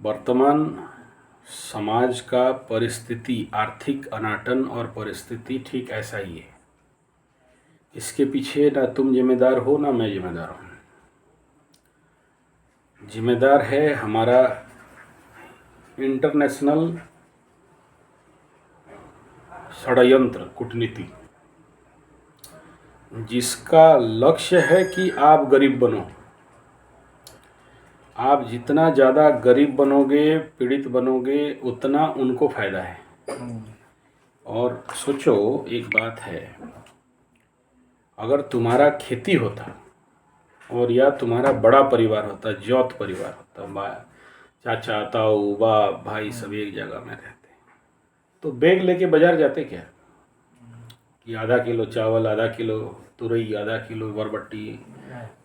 वर्तमान समाज का परिस्थिति, आर्थिक अनाटन और परिस्थिति ठीक ऐसा ही है। इसके पीछे ना तुम जिम्मेदार हो ना मैं जिम्मेदार हूँ। जिम्मेदार है हमारा इंटरनेशनल षड्यंत्र कूटनीति, जिसका लक्ष्य है कि आप गरीब बनो। आप जितना ज़्यादा गरीब बनोगे, पीड़ित बनोगे, उतना उनको फायदा है। और सोचो, एक बात है, अगर तुम्हारा खेती होता और या तुम्हारा बड़ा परिवार होता, जौत परिवार होता, चाचा ताऊ बाप भाई सब एक जगह में रहते, तो बैग लेके बाजार जाते क्या कि आधा किलो चावल, आधा किलो तुरई, आधा किलो बरबट्टी,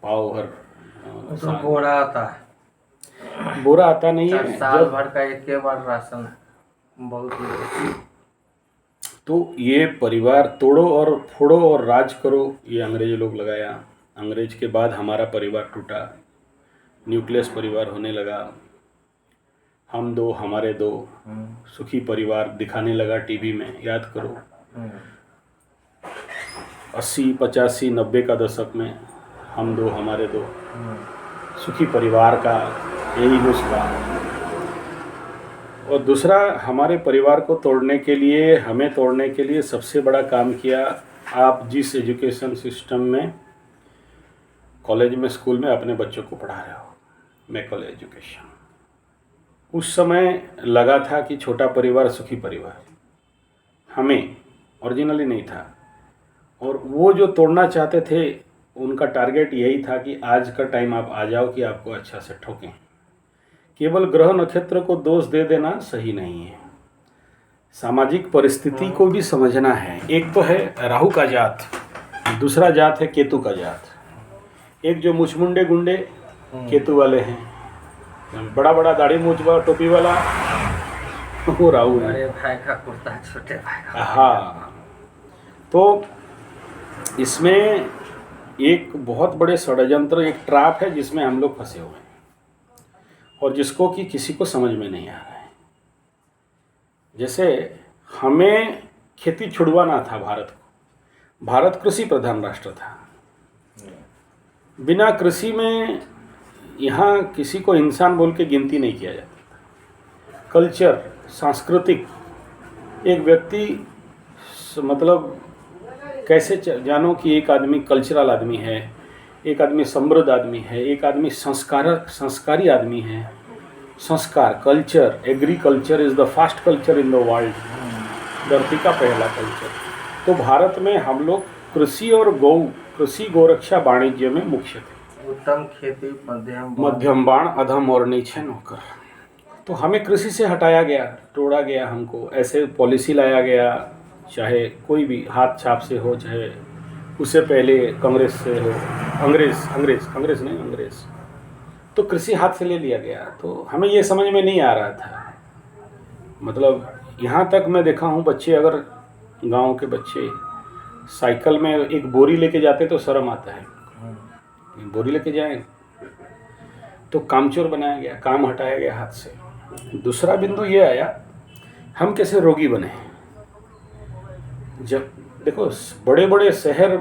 पाव भर तो बोरा आता है, बोरा आता नहीं है। साल भर का एक के बार राशन बहुत ही। तो ये परिवार तोड़ो और फोड़ो और राज करो, ये अंग्रेज लोग लगाया। अंग्रेज के बाद हमारा परिवार टूटा, न्यूक्लियस परिवार होने लगा। हम दो हमारे दो, सुखी परिवार दिखाने लगा टीवी में। याद करो 80, 85, 90 का दशक में हम दो हमारे दो, सुखी परिवार का यही नुस्खा। और दूसरा, हमारे परिवार को तोड़ने के लिए, हमें तोड़ने के लिए सबसे बड़ा काम किया, आप जिस एजुकेशन सिस्टम में, कॉलेज में, स्कूल में अपने बच्चों को पढ़ा रहे हो, मैकल एजुकेशन, उस समय लगा था कि छोटा परिवार सुखी परिवार, हमें ओरिजिनली नहीं था। और वो जो तोड़ना चाहते थे, उनका टारगेट यही था कि आज का टाइम आप आ जाओ कि आपको अच्छा से ठोकें। केवल ग्रह नक्षत्र को दोष दे देना सही नहीं है, सामाजिक परिस्थिति को भी समझना है। एक तो है राहु का जात, दूसरा जात है केतु का जात। एक जो मुचमुंडे गुंडे केतु वाले हैं, बड़ा बड़ा दाढ़ी मूछ वाला टोपी वाला वो राहु है। बड़े भाई का कुर्ता छोटे भाई का। हाँ, तो इसमें एक बहुत बड़े षड्यंत्र, एक ट्रैप है जिसमें हम लोग फंसे हुए हैं और जिसको कि किसी को समझ में नहीं आ रहा है। जैसे हमें खेती छुड़वाना था भारत को। भारत कृषि प्रधान राष्ट्र था। बिना कृषि में यहाँ किसी को इंसान बोल के गिनती नहीं किया जाता था। कल्चर, सांस्कृतिक, एक व्यक्ति मतलब कैसे जानो कि एक आदमी कल्चरल आदमी है, एक आदमी समृद्ध आदमी है, एक आदमी संस्कारी आदमी है। संस्कार, culture, agriculture is the first culture in the world, धरती का पहला कल्चर। तो भारत में हम लोग कृषि और कृषि गोरक्षा वाणिज्य में मुख्य थे। उत्तम खेती, मध्यम बाण, अधम और नीचे नौकर। तो हमें कृषि से हटाया गया, तोड़ा गया हमको। ऐसे पॉलिसी लाया गया, चाहे कोई भी हाथ छाप से हो, चाहे उससे पहले कांग्रेस से हो, अंग्रेज नहीं, अंग्रेज। तो कृषि हाथ से ले लिया गया। तो हमें ये समझ में नहीं आ रहा था। मतलब यहाँ तक मैं देखा हूँ, बच्चे अगर गांव के बच्चे साइकिल में एक बोरी लेके जाते तो शर्म आता है, बोरी लेके जाएं। तो कामचोर बनाया गया, काम हटाया गया हाथ से। दूसरा बिंदु ये आया, हम कैसे रोगी बने। जब देखो बड़े बड़े शहर,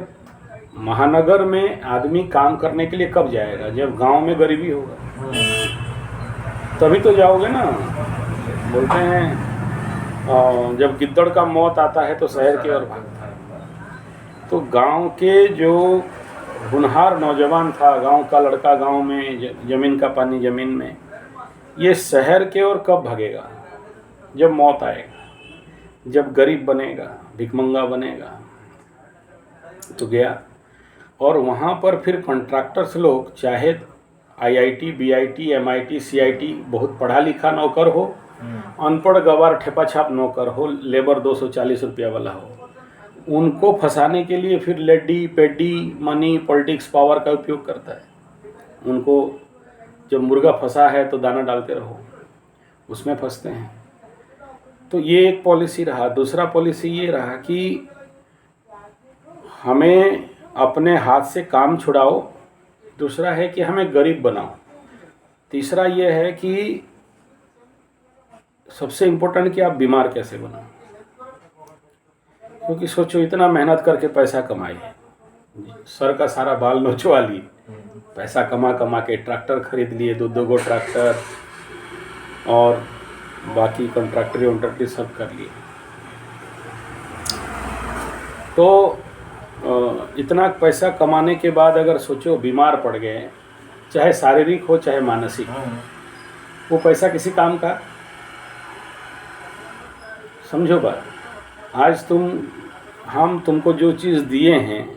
महानगर में आदमी काम करने के लिए कब जाएगा? जब गांव में गरीबी होगा तभी तो जाओगे ना। बोलते हैं जब गिद्दड़ का मौत आता है तो शहर की ओर भागता है। तो गांव के जो होनहार नौजवान था, गांव का लड़का गांव में, जमीन का पानी जमीन में, ये शहर के ओर कब भागेगा? जब मौत आएगा, जब गरीब बनेगा, भिखमंगा बनेगा। तो गया, और वहाँ पर फिर कॉन्ट्रैक्टर्स लोग, चाहे IIT, BIT, MIT, CIT, बहुत पढ़ा लिखा नौकर हो, अनपढ़ गवार ठेपा छाप नौकर हो, लेबर 240 रुपया वाला हो, उनको फंसाने के लिए फिर लेडी पेडी, मनी, पॉलिटिक्स, पावर का उपयोग करता है। उनको जब मुर्गा फंसा है तो दाना डालते रहो, उसमें फंसते हैं। तो ये एक पॉलिसी रहा। दूसरा पॉलिसी ये रहा कि हमें अपने हाथ से काम छुड़ाओ। दूसरा है कि हमें गरीब बनाओ। तीसरा ये है कि सबसे इम्पोर्टेंट कि आप बीमार कैसे बनो। क्योंकि सोचो इतना मेहनत करके पैसा कमाए, सर का सारा बाल नोचवा लिए, पैसा कमा कमा के ट्रैक्टर खरीद लिए, दो गो ट्रैक्टर और बाकी कॉन्ट्रैक्टरी वॉन्ट्रैक्टरी सब कर लिए। तो इतना पैसा कमाने के बाद अगर सोचो बीमार पड़ गए, चाहे शारीरिक हो चाहे मानसिक, वो पैसा किसी काम का? समझो बात। आज हम तुमको जो चीज़ दिए हैं,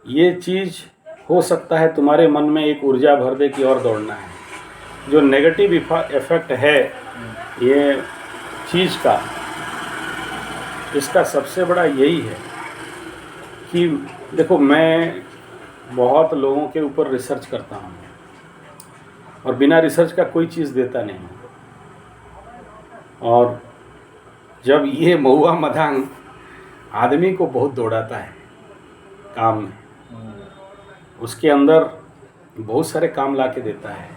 ये चीज़ हो सकता है तुम्हारे मन में एक ऊर्जा भर दे कि और दौड़ना है। जो नेगेटिव इफ़ेक्ट है ये चीज़ का, इसका सबसे बड़ा यही है कि देखो, मैं बहुत लोगों के ऊपर रिसर्च करता हूँ और बिना रिसर्च का कोई चीज़ देता नहीं। और जब ये महुआ मधांग आदमी को बहुत दौड़ाता है काम में, उसके अंदर बहुत सारे काम ला के देता है,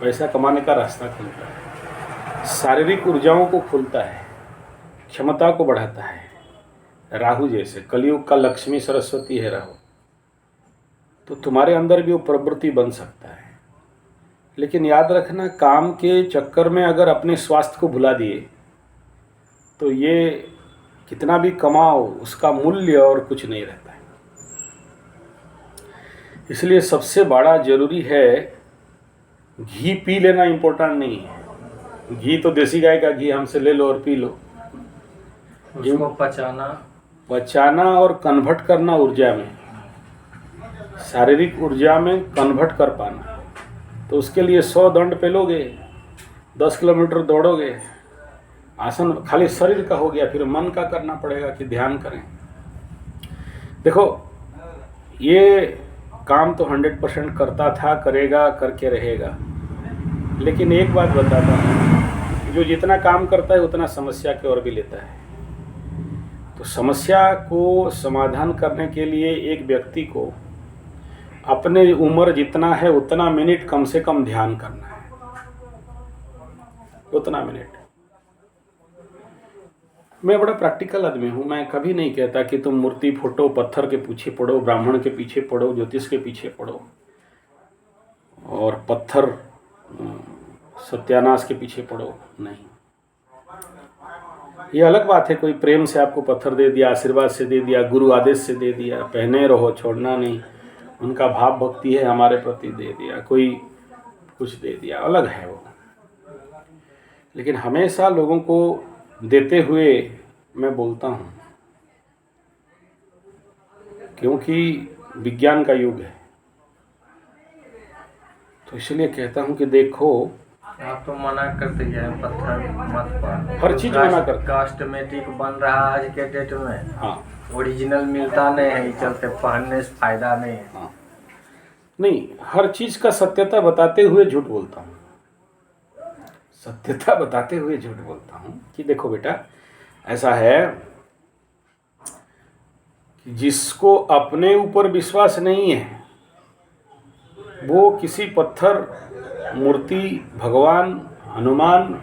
पैसा कमाने का रास्ता खुलता है, शारीरिक ऊर्जाओं को खुलता है, क्षमता को बढ़ाता है। राहु जैसे कलयुग का लक्ष्मी सरस्वती है राहु, तो तुम्हारे अंदर भी वो प्रवृत्ति बन सकता है। लेकिन याद रखना, काम के चक्कर में अगर अपने स्वास्थ्य को भुला दिए तो ये कितना भी कमाओ उसका मूल्य और कुछ नहीं रहता है। इसलिए सबसे बड़ा जरूरी है, घी पी लेना इम्पोर्टेंट नहीं है। घी तो देसी गाय का घी हमसे ले लो और पी लो, उसको पचाना और कन्वर्ट करना ऊर्जा में, शारीरिक ऊर्जा में कन्वर्ट कर पाना, तो उसके लिए 100 दंड पे लोगे, 10 किलोमीटर दौड़ोगे, आसन खाली शरीर का हो गया, फिर मन का करना पड़ेगा कि ध्यान करें। देखो, ये काम तो 100% करता था, करेगा, करके रहेगा। लेकिन एक बात बताता हूँ, जो जितना काम करता है उतना समस्या की ओर भी लेता है। तो समस्या को समाधान करने के लिए एक व्यक्ति को अपने उम्र जितना है उतना मिनट कम से कम ध्यान करना है, उतना मिनट। मैं बड़ा प्रैक्टिकल आदमी हूँ, मैं कभी नहीं कहता कि तुम मूर्ति, फोटो, पत्थर के पीछे पड़ो, ब्राह्मण के पीछे पड़ो, ज्योतिष के पीछे पड़ो और पत्थर सत्यानाश के पीछे पड़ो। नहीं, ये अलग बात है। कोई प्रेम से आपको पत्थर दे दिया, आशीर्वाद से दे दिया, गुरु आदेश से दे दिया, पहने रहो, छोड़ना नहीं, उनका भाव भक्ति है हमारे प्रति, दे दिया, कोई कुछ दे दिया, अलग है वो। लेकिन हमेशा लोगों को देते हुए मैं बोलता हूँ, क्योंकि विज्ञान का युग है, तो इसलिए कहता हूँ कि देखो, आप तो मना करते हैं पत्थर मत पाओ, हर चीज मना करते। कॉस्मेटिक बन रहा है आज के डेट में। हाँ, ओरिजिनल मिलता नहीं है, चलते पहनने से फायदा नहीं है। हाँ, नहीं, हर चीज का सत्यता बताते हुए झूठ बोलता हूँ, सत्यता बताते हुए झूठ बोलता हूँ कि देखो बेटा, ऐसा है कि जिसको अपने ऊपर विश्वास नहीं है वो किसी पत्थर, मूर्ति, भगवान, हनुमान,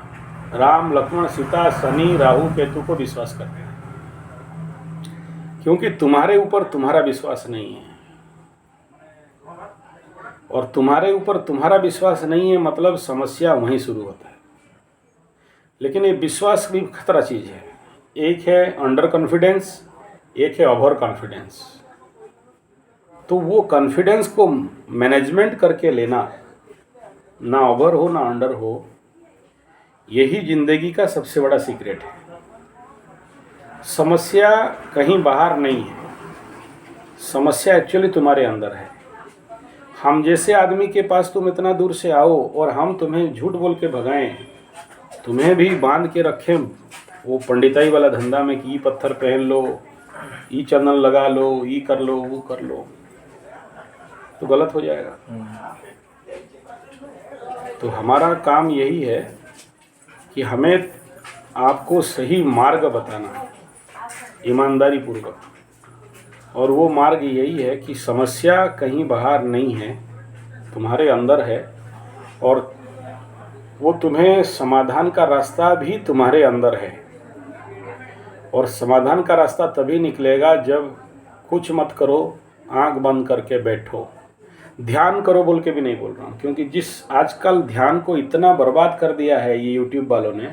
राम, लक्ष्मण, सीता, शनि, राहु, केतु को विश्वास करते हैं, क्योंकि तुम्हारे ऊपर तुम्हारा विश्वास नहीं है। और तुम्हारे ऊपर तुम्हारा विश्वास नहीं है मतलब समस्या वहीं शुरू होता है। लेकिन ये विश्वास भी खतरा चीज़ है। एक है अंडर कॉन्फिडेंस, एक है ओवर कॉन्फिडेंस। तो वो कॉन्फिडेंस को मैनेजमेंट करके लेना, ना ओवर हो ना अंडर हो, यही जिंदगी का सबसे बड़ा सीक्रेट है। समस्या कहीं बाहर नहीं है, समस्या एक्चुअली तुम्हारे अंदर है। हम जैसे आदमी के पास तुम इतना दूर से आओ और हम तुम्हें झूठ बोल के भगाएं, तुम्हें भी बांध के रखें वो पंडिताई वाला धंधा में कि ये पत्थर पहन लो, ये चंदन लगा लो, ये कर लो, वो कर लो, तो गलत हो जाएगा। तो हमारा काम यही है कि हमें आपको सही मार्ग बताना है ईमानदारी पूर्वक, और वो मार्ग यही है कि समस्या कहीं बाहर नहीं है, तुम्हारे अंदर है। और वो तुम्हें समाधान का रास्ता भी तुम्हारे अंदर है, और समाधान का रास्ता तभी निकलेगा जब कुछ मत करो, आंख बंद करके बैठो। ध्यान करो बोल के भी नहीं बोल रहा हूँ, क्योंकि जिस आजकल ध्यान को इतना बर्बाद कर दिया है ये यूट्यूब वालों ने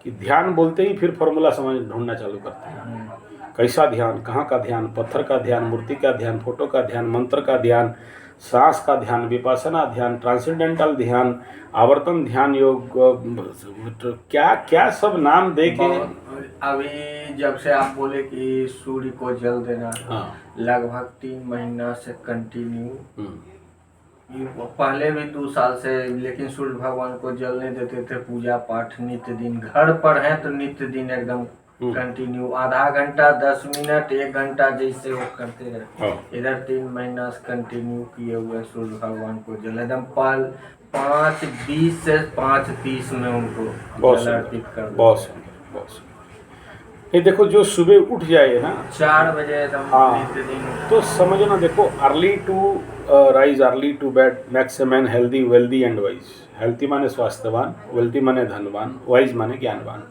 कि ध्यान बोलते ही फिर फॉर्मूला समझ ढूंढना चालू करते हैं। कैसा ध्यान, कहाँ का ध्यान, पत्थर का ध्यान, मूर्ति का ध्यान, फोटो का ध्यान, मंत्र का ध्यान, सांस का ध्यान, विपස්සना ध्यान, ट्रांसेंडेंटल ध्यान, आवर्तन ध्यान योग, क्या क्या सब नाम दे के। अभी जब से आप बोले कि सूर्य को जल देना, हाँ, लगभग 3 महीना से कंटिन्यू, पहले भी 2 साल से, लेकिन सूर्य भगवान को जलने देते थे। पूजा पाठ नित्य दिन, घर पर हैं तो नित्य दिन एकदम कंटिन्यू, आधा घंटा, 10 मिनट, 1 घंटा जैसे वो करते रहे। इधर 3 महीना से कंटिन्यू किए हुए सूर्य भगवान को जल, एकदम 5:20 से 5:30 में उनको जल अर्पित कर दो। बहुत ये देखो, जो सुबह उठ जाए ना 4 बजे एकदम नित्य दिन, तो समझना, देखो, early to rise, early to bed makes a man healthy, wealthy and wise. Healthy माने स्वास्थ्यवान, वेल्थी माने धनवान, वाइज माने ज्ञानवान।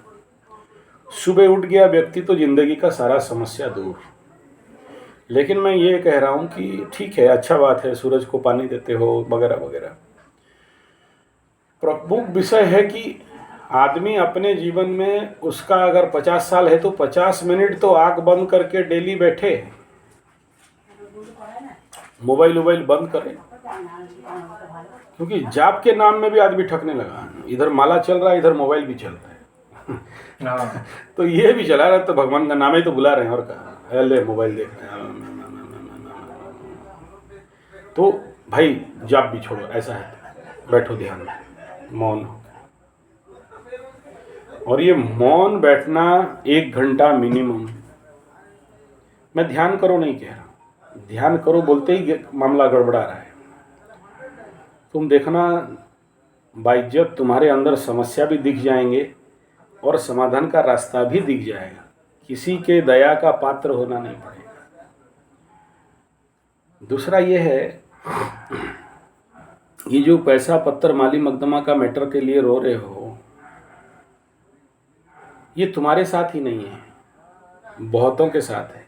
सुबह उठ गया व्यक्ति तो जिंदगी का सारा समस्या दूर। लेकिन मैं ये कह रहा हूँ कि ठीक है, अच्छा बात है, सूरज को पानी देते हो वगैरह वगैरह। प्रमुख विषय है कि आदमी अपने जीवन में, उसका अगर 50 साल है तो 50 मिनट तो आंख बंद करके डेली बैठे, मोबाइल बंद करे। क्योंकि जाप के नाम में भी आदमी ठगने लगा, इधर माला चल रहा है, इधर मोबाइल भी चल रहा है। तो ये भी चला रहा है, तो भगवान का नाम ही तो बुला रहे हैं, और कहा ले मोबाइल देख रहे हैं। तो भाई जाप भी छोड़ो, ऐसा है, बैठो ध्यान में, मौन हो। और ये मौन बैठना 1 घंटा मिनिमम। मैं ध्यान करो नहीं कह रहा, ध्यान करो बोलते ही मामला गड़बड़ा रहा है। तुम देखना, बाइज्जत तुम्हारे अंदर समस्या भी दिख जाएंगे और समाधान का रास्ता भी दिख जाएगा। किसी के दया का पात्र होना नहीं पड़ेगा। दूसरा ये है, ये जो पैसा पत्थर माली मकदमा का मैटर के लिए रो रहे हो, ये तुम्हारे साथ ही नहीं है, बहुतों के साथ है,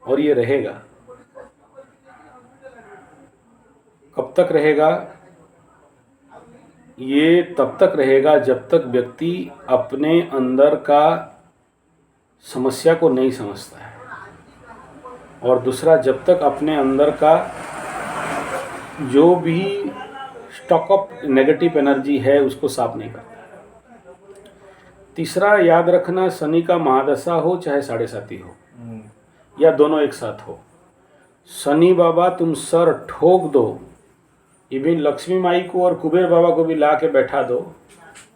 और ये रहेगा। कब तक रहेगा? ये तब तक रहेगा जब तक व्यक्ति अपने अंदर का समस्या को नहीं समझता है, और दूसरा जब तक अपने अंदर का जो भी स्टॉक ऑफ नेगेटिव एनर्जी है उसको साफ नहीं करता। तीसरा याद रखना, शनि का महादशा हो चाहे 7.5 हो या दोनों एक साथ हो, शनि बाबा तुम सर ठोक दो, इवन लक्ष्मी माई को और कुबेर बाबा को भी ला के बैठा दो,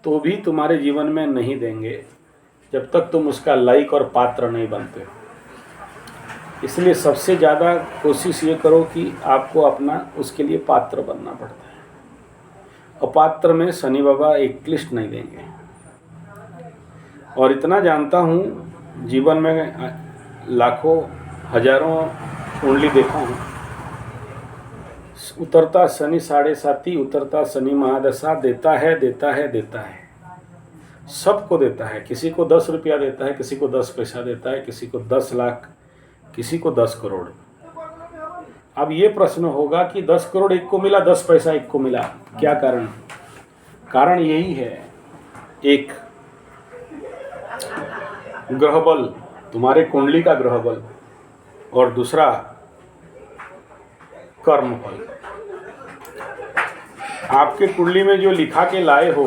तो भी तुम्हारे जीवन में नहीं देंगे जब तक तुम उसका लायक और पात्र नहीं बनते हो। इसलिए सबसे ज़्यादा कोशिश ये करो कि आपको अपना उसके लिए पात्र बनना पड़ता है। अपात्र में शनि बाबा एक क्लिष्ट नहीं देंगे। और इतना जानता हूँ, जीवन में लाखों हजारों कुंडली देखा हूँ, उतरता शनि 7.5, उतरता शनि महादशा देता है, सबको देता है। किसी को 10 रुपया देता है, किसी को 10 पैसा देता है, किसी को 10 लाख, किसी को 10 करोड़। अब ये प्रश्न होगा कि 10 करोड़ एक को मिला, 10 पैसा एक को मिला, क्या कारण? कारण यही है, एक ग्रह बल, तुम्हारे कुंडली का ग्रह बल, और दूसरा कर्म फल। आपके कुंडली में जो लिखा के लाए हो,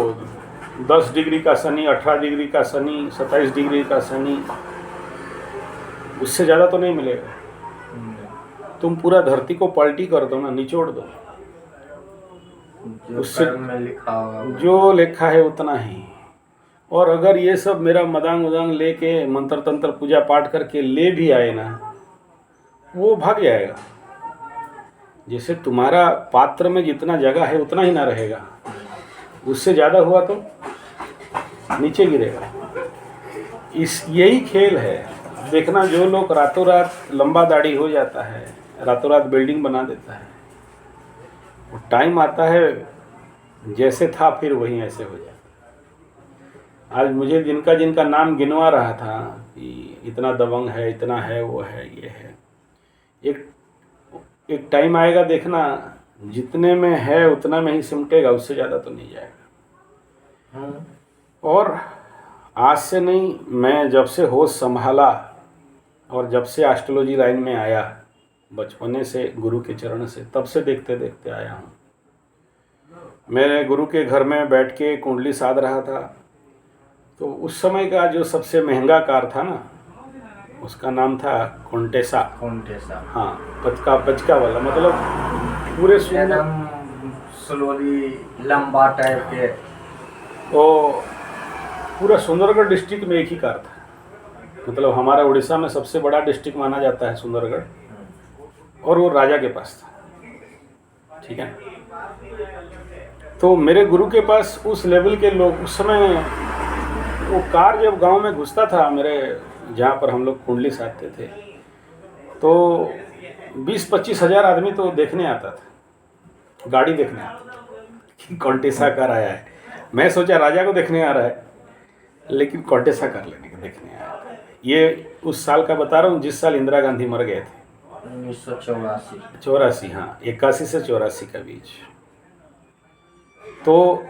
10 डिग्री का शनि, 18 डिग्री का शनि, 27 डिग्री का शनि, उससे ज़्यादा तो नहीं मिलेगा। तुम पूरा धरती को पलटी कर दो ना, निचोड़ दो, उससे जो लिखा है उतना ही। और अगर ये सब मेरा मदांग उदांग लेके मंत्र तंत्र पूजा पाठ करके ले भी आए ना, वो भाग जाएगा। जैसे तुम्हारा पात्र में जितना जगह है उतना ही ना रहेगा, उससे ज़्यादा हुआ तो नीचे गिरेगा। यही खेल है। देखना, जो लोग रातों रात लंबा दाढ़ी हो जाता है, रातों रात बिल्डिंग बना देता है, वो टाइम आता है जैसे था फिर वहीं ऐसे हो जाता। आज मुझे जिनका जिनका नाम गिनवा रहा था कि इतना दबंग है, इतना है, वो है, ये है, एक एक टाइम आएगा देखना, जितने में है उतना में ही सिमटेगा, उससे ज़्यादा तो नहीं जाएगा। और आज से नहीं, मैं जब से होश संभाला और जब से एस्ट्रोलॉजी लाइन में आया, बचपने से गुरु के चरण से, तब से देखते देखते आया हूँ। मेरे गुरु के घर में बैठ के कुंडली साध रहा था, तो उस समय का जो सबसे महंगा कार था ना, उसका नाम था कोंटेसा। हाँ, पचका वाला, मतलब पूरे स्लोली लंबा टाइप के। वो पूरा सुंदरगढ़ डिस्ट्रिक्ट में एक ही कार था, मतलब हमारा उड़ीसा में सबसे बड़ा डिस्ट्रिक्ट माना जाता है सुंदरगढ़, और वो राजा के पास था। ठीक है, तो मेरे गुरु के पास उस लेवल के लोग, उस समय वो कार जब गांव में घुसता था, मेरे जहाँ पर हम लोग कुंडली साधते थे, तो 20-25 हज़ार आदमी तो देखने आता था, गाड़ी देखने आता था कि कॉन्टेसा कार आया है। मैं सोचा राजा को देखने आ रहा है, लेकिन कॉन्टेसा कार लेने के देखने आया था। ये उस साल का बता रहा हूँ जिस साल इंदिरा गांधी मर गए थे, 1984। हाँ, 81 से 84 का बीच। तो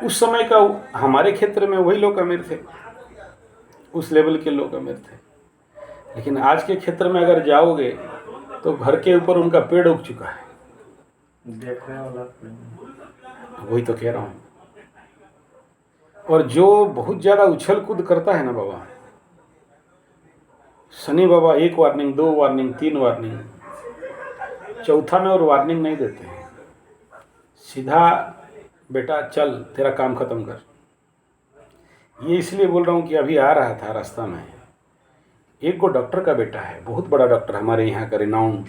उस समय का हमारे क्षेत्र में वही लोग अमीर थे, उस लेवल के लोग अमीर थे। लेकिन आज के क्षेत्र में अगर जाओगे तो घर के ऊपर उनका पेड़ उग चुका है, देखने वाला। वही तो कह रहा हूँ। और जो बहुत ज़्यादा उछल कूद करता है ना बाबा, शनि बाबा 1 वार्निंग, 2 वार्निंग, 3 वार्निंग, चौथा में और वार्निंग नहीं देते हैं, सीधा बेटा चल तेरा काम खत्म कर। ये इसलिए बोल रहा हूँ कि अभी आ रहा था रास्ता में, एक को डॉक्टर का बेटा है, बहुत बड़ा डॉक्टर हमारे यहाँ का रिनाउंड।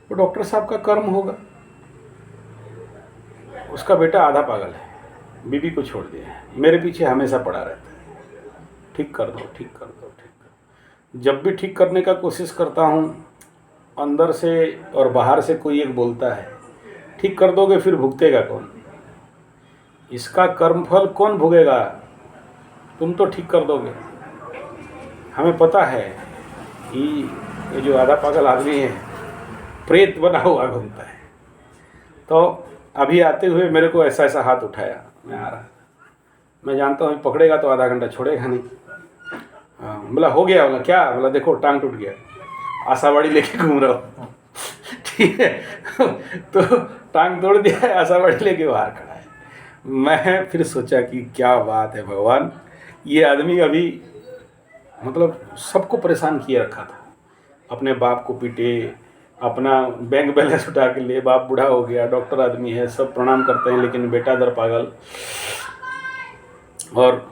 वो डॉक्टर साहब का कर्म होगा, उसका बेटा आधा पागल है, बीबी को छोड़ दिया है, मेरे पीछे हमेशा पड़ा रहता है, ठीक कर दो, ठीक कर दो, ठीक कर दो। जब भी ठीक करने का कोशिश करता हूँ, अंदर से और बाहर से कोई एक बोलता है, ठीक कर दोगे फिर भुगतेगा कौन, इसका कर्मफल कौन भुगेगा, तुम तो ठीक कर दोगे। हमें पता है कि ये जो आधा पागल आदमी है प्रेत बना हुआ घूमता है। तो अभी आते हुए मेरे को ऐसा ऐसा हाथ उठाया, मैं आ रहा, मैं जानता हूँ पकड़ेगा तो आधा घंटा छोड़ेगा नहीं। बोला हो गया, बोला क्या, बोला देखो टांग टूट गया, आशावाड़ी लेके घूम रहा हूँ। ठीक है, तो टांग तोड़ दिया है, आशावाड़ी लेके बाहर खड़ा है। मैं फिर सोचा कि क्या बात है भगवान, ये आदमी अभी मतलब सबको परेशान किए रखा था, अपने बाप को पीटे, अपना बैंक बैलेंस उठा के लिए, बाप बूढ़ा हो गया, डॉक्टर आदमी है, सब प्रणाम करते हैं, लेकिन बेटा दर पागल, और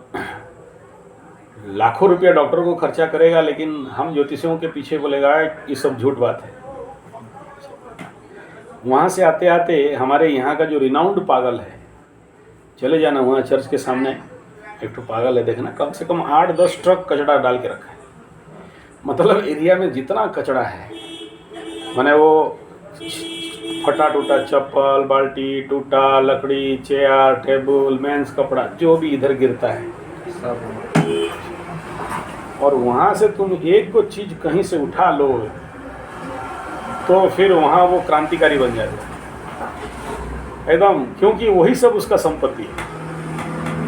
लाखों रुपया डॉक्टर को खर्चा करेगा, लेकिन हम ज्योतिषियों के पीछे बोलेगा ये सब झूठ बात है। वहाँ से आते आते हमारे यहाँ का जो रिनाउंड पागल है, चले जाना वहाँ चर्च के सामने एक तो पागल है, देखना कम से कम 8-10 ट्रक कचड़ा डाल के रखा है। मतलब एरिया में जितना कचड़ा है, माने वो फटा टूटा चप्पल, बाल्टी, टूटा लकड़ी, चेयर, टेबल, मेंस कपड़ा, जो भी इधर गिरता है सब। और वहाँ से तुम एक को चीज़ कहीं से उठा लो तो फिर वहाँ वो क्रांतिकारी बन जाएगा एकदम, क्योंकि वही सब उसका संपत्ति है।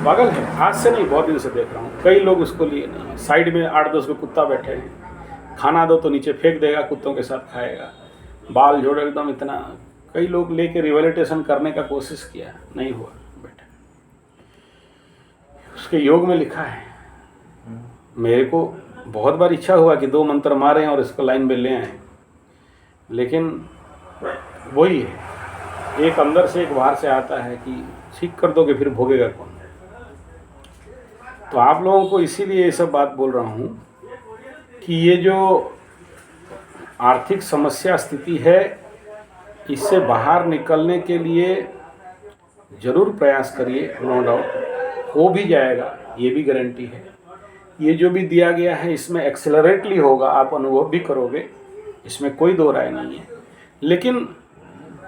पागल है, आज से नहीं, बहुत दिन से देख रहा हूँ, कई लोग उसको लिए नहीं। साइड में 8-10 को कुत्ता बैठे हैं, खाना दो तो नीचे फेंक देगा, कुत्तों के साथ खाएगा, बाल जोड़ एकदम इतना। कई लोग लेके रिवैलिटेशन करने का कोशिश किया, नहीं हुआ बेटा। उसके योग में लिखा है, मेरे को बहुत बार इच्छा हुआ कि 2 मंत्र मारें और इसको लाइन में ले आएँ, लेकिन वही है, एक अंदर से एक बाहर से आता है कि ठीक कर दोगे फिर भोगेगा कौन। तो आप लोगों को इसीलिए ये सब बात बोल रहा हूँ कि ये जो आर्थिक समस्या स्थिति है, इससे बाहर निकलने के लिए ज़रूर प्रयास करिए, नो डाउट हो भी जाएगा, ये भी गारंटी है। ये जो भी दिया गया है इसमें एक्सेलरेटली होगा, आप अनुभव भी करोगे, इसमें कोई दो राय नहीं है। लेकिन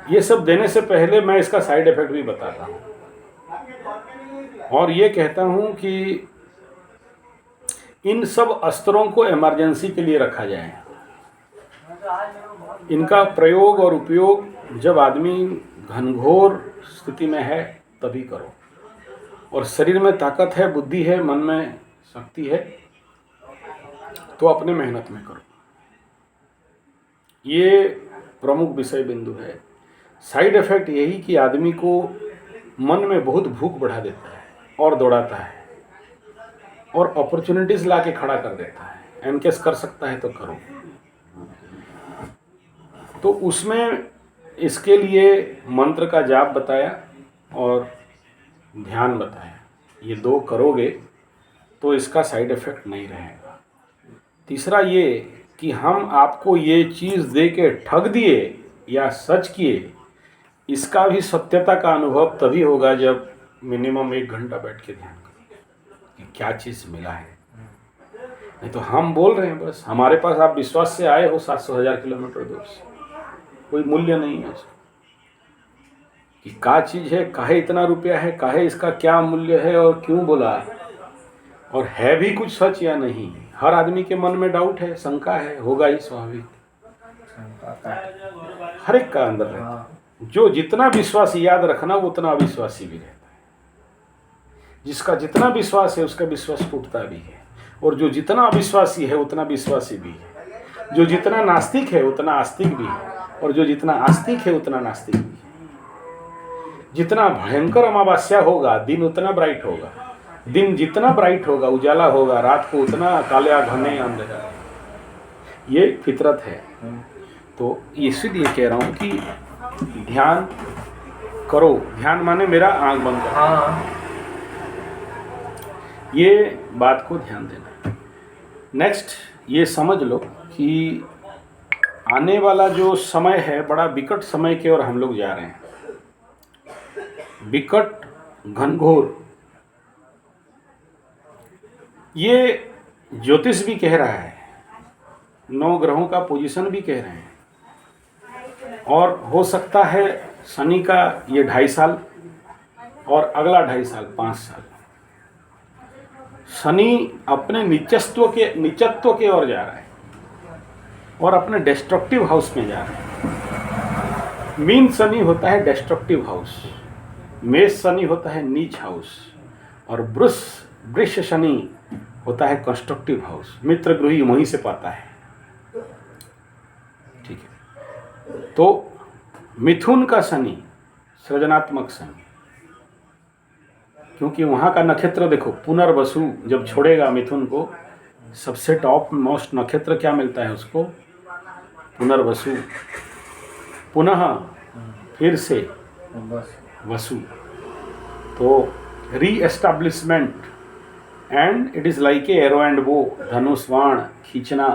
ये सब देने से पहले मैं इसका साइड इफेक्ट भी बताता हूँ और ये कहता हूँ कि इन सब अस्त्रों को इमरजेंसी के लिए रखा जाए। इनका प्रयोग और उपयोग जब आदमी घनघोर स्थिति में है तभी करो, और शरीर में ताकत है, बुद्धि है, मन में शक्ति है तो अपने मेहनत में करो। ये प्रमुख विषय बिंदु है। साइड इफेक्ट यही कि आदमी को मन में बहुत भूख बढ़ा देता है और दौड़ाता है और अपॉर्चुनिटीज ला के खड़ा कर देता है। एनकेस कर सकता है तो करो। तो उसमें इसके लिए मंत्र का जाप बताया और ध्यान बताया। ये 2 करोगे तो इसका साइड इफेक्ट नहीं रहेगा। तीसरा ये कि हम आपको ये चीज़ दे के ठग दिए या सच किए, इसका भी सत्यता का अनुभव तभी होगा जब मिनिमम 1 घंटा बैठ के ध्यान करो कि क्या चीज़ मिला है। नहीं तो हम बोल रहे हैं बस, हमारे पास आप विश्वास से आए हो 700,000 किलोमीटर दूर से, कोई मूल्य नहीं है उसका कि क्या चीज़ है, काहे इतना रुपया है, काहे इसका क्या मूल्य है और क्यों बोला, और है भी कुछ सच या नहीं। हर आदमी के मन में डाउट है, शंका है, होगा ही स्वाभाविक, हर एक का अंदर रहता है। जो जितना विश्वासी, याद रखना, वो उतना अविश्वासी भी रहता है। जिसका जितना विश्वास है उसका विश्वास टूटता भी है, और जो जितना अविश्वासी है उतना विश्वासी भी है। जो जितना नास्तिक है उतना आस्तिक भी है, और जो जितना आस्तिक है उतना नास्तिक भी है। जितना भयंकर अमावस्या होगा दिन उतना ब्राइट होगा, दिन जितना ब्राइट होगा, उजाला होगा, रात को उतना काले घने अंधकार। ये फितरत है। तो इसीलिए कह रहा हूँ कि ध्यान करो। ध्यान माने मेरा आंख बंद करो। हाँ, ये बात को ध्यान देना। नेक्स्ट ये समझ लो कि आने वाला जो समय है बड़ा विकट समय की ओर हम लोग जा रहे हैं। विकट, घनघोर। ये ज्योतिष भी कह रहा है, 9 ग्रहों का पोजीशन भी कह रहे हैं, और हो सकता है शनि का ये 2.5 साल और अगला 2.5 साल, 5 साल। शनि अपने नीचत्व के ओर जा रहा है और अपने डिस्ट्रक्टिव हाउस में जा रहा है। मीन शनि होता है डिस्ट्रक्टिव हाउस, मेष शनि होता है नीच हाउस, और वृष शनि होता है कंस्ट्रक्टिव हाउस। मित्र गृही वहीं से पाता है। ठीक है। तो मिथुन का शनि सृजनात्मक शनि, क्योंकि वहाँ का नक्षत्र देखो, पुनर्वसु जब छोड़ेगा मिथुन को, सबसे टॉप मोस्ट नक्षत्र क्या मिलता है उसको? पुनर्वसु। पुनः फिर से वसु, तो री establishment, and it is like a arrow and बो, धनुष बाण खींचना।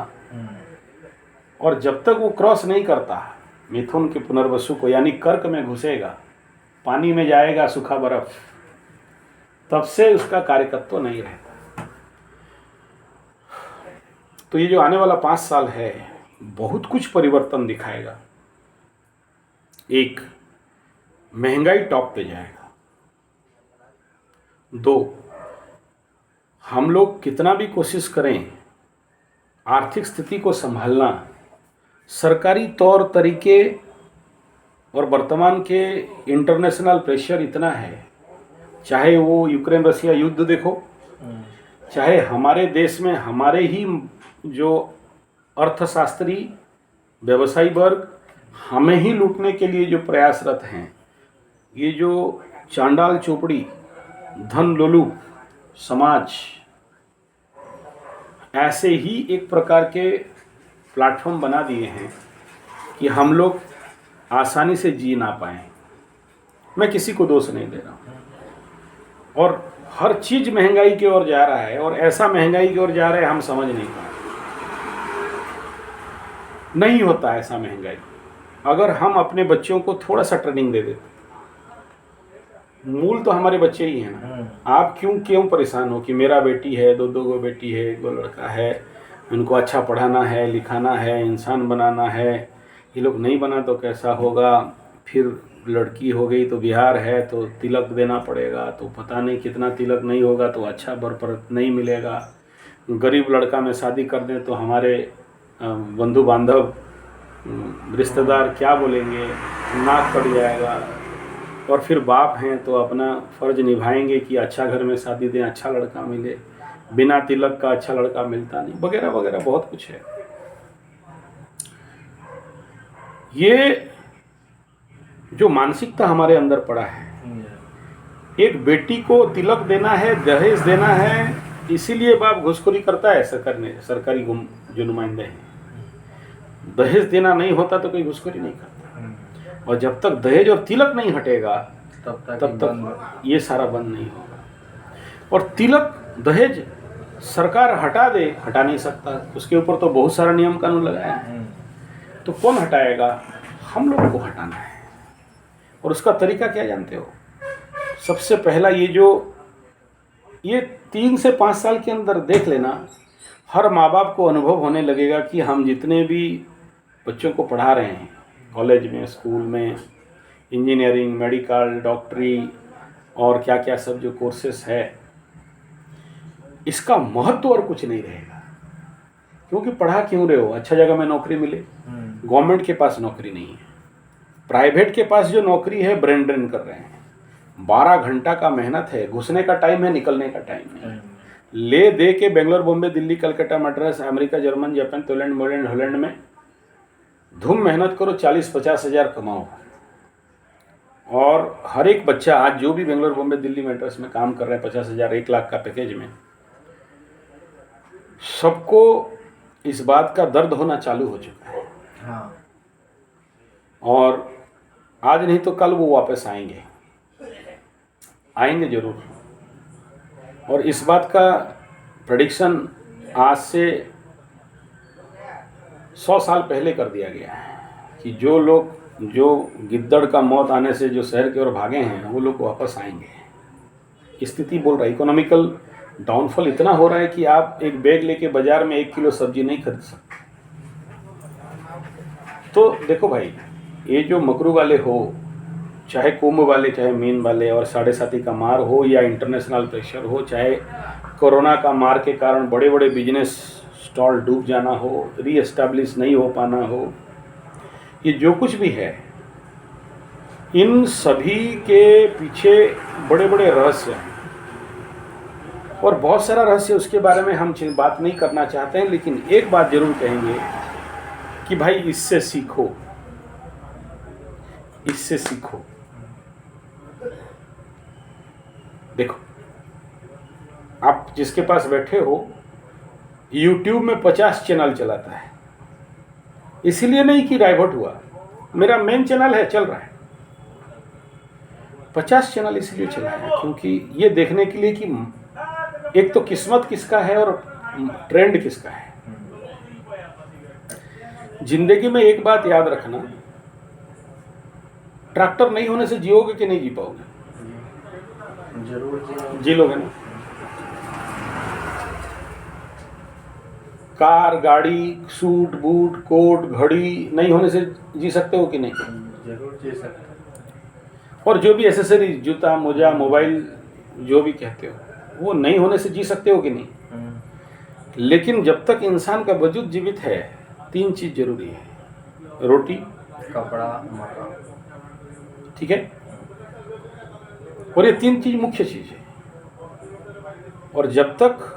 और जब तक वो क्रॉस नहीं करता मिथुन के पुनर्वसु को, यानी कर्क में घुसेगा, पानी में जाएगा सूखा बर्फ, तब से उसका कार्यकत्व तो नहीं रहता। तो ये जो आने वाला 5 साल है बहुत कुछ परिवर्तन दिखाएगा। 1, महंगाई टॉप पे जाएगा। 2, हम लोग कितना भी कोशिश करें आर्थिक स्थिति को संभालना, सरकारी तौर तरीके और वर्तमान के इंटरनेशनल प्रेशर इतना है, चाहे वो यूक्रेन रसिया युद्ध देखो, चाहे हमारे देश में हमारे ही जो अर्थशास्त्री, व्यवसायी वर्ग हमें ही लूटने के लिए जो प्रयासरत हैं, ये जो चांडाल चोपड़ी धन लोलुप समाज, ऐसे ही एक प्रकार के प्लेटफॉर्म बना दिए हैं कि हम लोग आसानी से जी ना पाएँ। मैं किसी को दोष नहीं दे रहा हूँ, और हर चीज़ महंगाई की ओर जा रहा है, और ऐसा महंगाई की ओर जा रहा है हम समझ नहीं पा रहे। नहीं होता ऐसा महंगाई अगर हम अपने बच्चों को थोड़ा सा ट्रेनिंग दे देते। मूल तो हमारे बच्चे ही हैं ना। आप क्यों परेशान हो कि मेरा बेटी है, 2 बेटी है, 2 लड़का है, उनको अच्छा पढ़ाना है, लिखाना है, इंसान बनाना है, ये लोग नहीं बना तो कैसा होगा, फिर लड़की हो गई तो बिहार है तो तिलक देना पड़ेगा, तो पता नहीं कितना तिलक नहीं होगा तो अच्छा बर पर नहीं मिलेगा। गरीब लड़का में शादी कर दें तो हमारे बंधु बांधव रिश्तेदार क्या बोलेंगे, नाक कट जाएगा। और फिर बाप हैं तो अपना फ़र्ज निभाएंगे कि अच्छा घर में शादी दें, अच्छा लड़का मिले, बिना तिलक का अच्छा लड़का मिलता नहीं, वगैरह वगैरह बहुत कुछ है। ये जो मानसिकता हमारे अंदर पड़ा है, एक बेटी को तिलक देना है, दहेज देना है, इसीलिए बाप घूसखोरी करता है सरकारी जो नुमाइंदे हैं। दहेज देना नहीं होता तो कोई घूसखोरी नहीं करता। और जब तक दहेज और तिलक नहीं हटेगा तब तक ये सारा बंद नहीं होगा। और तिलक दहेज सरकार हटा नहीं सकता, उसके ऊपर तो बहुत सारा नियम कानून लगाया है। तो कौन हटाएगा? हम लोग को हटाना है। और उसका तरीका क्या जानते हो? सबसे पहला ये 3 से 5 साल के अंदर देख लेना, हर माँ बाप को अनुभव होने लगेगा कि हम जितने भी बच्चों को पढ़ा रहे हैं कॉलेज में, स्कूल में, इंजीनियरिंग, मेडिकल, डॉक्टरी और क्या क्या सब जो कोर्सेस है, इसका महत्व और कुछ नहीं रहेगा। क्योंकि पढ़ा क्यों रहे हो? अच्छा जगह में नौकरी मिले। गवर्नमेंट के पास नौकरी नहीं है, प्राइवेट के पास जो नौकरी है ब्रेन ड्रेन कर रहे हैं। 12 घंटा का मेहनत है, घुसने का टाइम है, निकलने का टाइम है। ले दे के Bangalore, Bombay, Delhi, Calcutta, Madras, America, German, Japan, Poland, Holland में धूम मेहनत करो, 40-50 हज़ार कमाओ। और हर एक बच्चा आज जो भी बेंगलोर, बॉम्बे, दिल्ली, मद्रास में काम कर रहे हैं 50 हज़ार 1 लाख का पैकेज में, सबको इस बात का दर्द होना चालू हो चुका है। हाँ। और आज नहीं तो कल वो वापस आएंगे जरूर। और इस बात का प्रेडिक्शन आज से 100 साल पहले कर दिया गया है कि जो लोग जो गिद्दड़ का मौत आने से जो शहर की ओर भागे हैं वो लोग वापस आएंगे। स्थिति बोल रहा है, इकोनॉमिकल डाउनफॉल इतना हो रहा है कि आप एक बैग लेके बाजार में 1 किलो सब्जी नहीं खरीद सकते। तो देखो भाई, ये जो मकरू वाले हो, चाहे कुंभ वाले, चाहे मीन वाले, और 7.5 का मार हो या इंटरनेशनल प्रेशर हो, चाहे कोरोना का मार के कारण बड़े बड़े बिजनेस स्टॉल डूब जाना हो, रीएस्टैब्लिश नहीं हो पाना हो, ये जो कुछ भी है, इन सभी के पीछे बड़े बड़े रहस्य हैं। और बहुत सारा रहस्य, उसके बारे में हम बात नहीं करना चाहते हैं, लेकिन एक बात जरूर कहेंगे कि भाई इससे सीखो, इससे सीखो। देखो, आप जिसके पास बैठे हो, YouTube में 50 चैनल चलाता है, इसलिए नहीं कि डाइवर्ट हुआ, मेरा मेन चैनल है, चल रहा है। 50 चैनल इसलिए चला है क्योंकि ये देखने के लिए कि एक तो किस्मत किसका है और ट्रेंड किसका है। जिंदगी में एक बात याद रखना, ट्रैक्टर नहीं होने से जियोगे कि नहीं जी पाओगे? जरूर जी लोगे ना। कार, गाड़ी, सूट, बूट, कोट, घड़ी नहीं होने से जी सकते हो कि नहीं? जरूर जी सकते। और जो भी एसेसरी, जूता, मोजा, मोबाइल, जो भी कहते हो, वो नहीं होने से जी सकते हो कि नहीं? लेकिन जब तक इंसान का वजूद जीवित है, 3 चीज जरूरी है, रोटी, कपड़ा, मकान। ठीक है? और ये 3 चीज मुख्य चीज है। और जब तक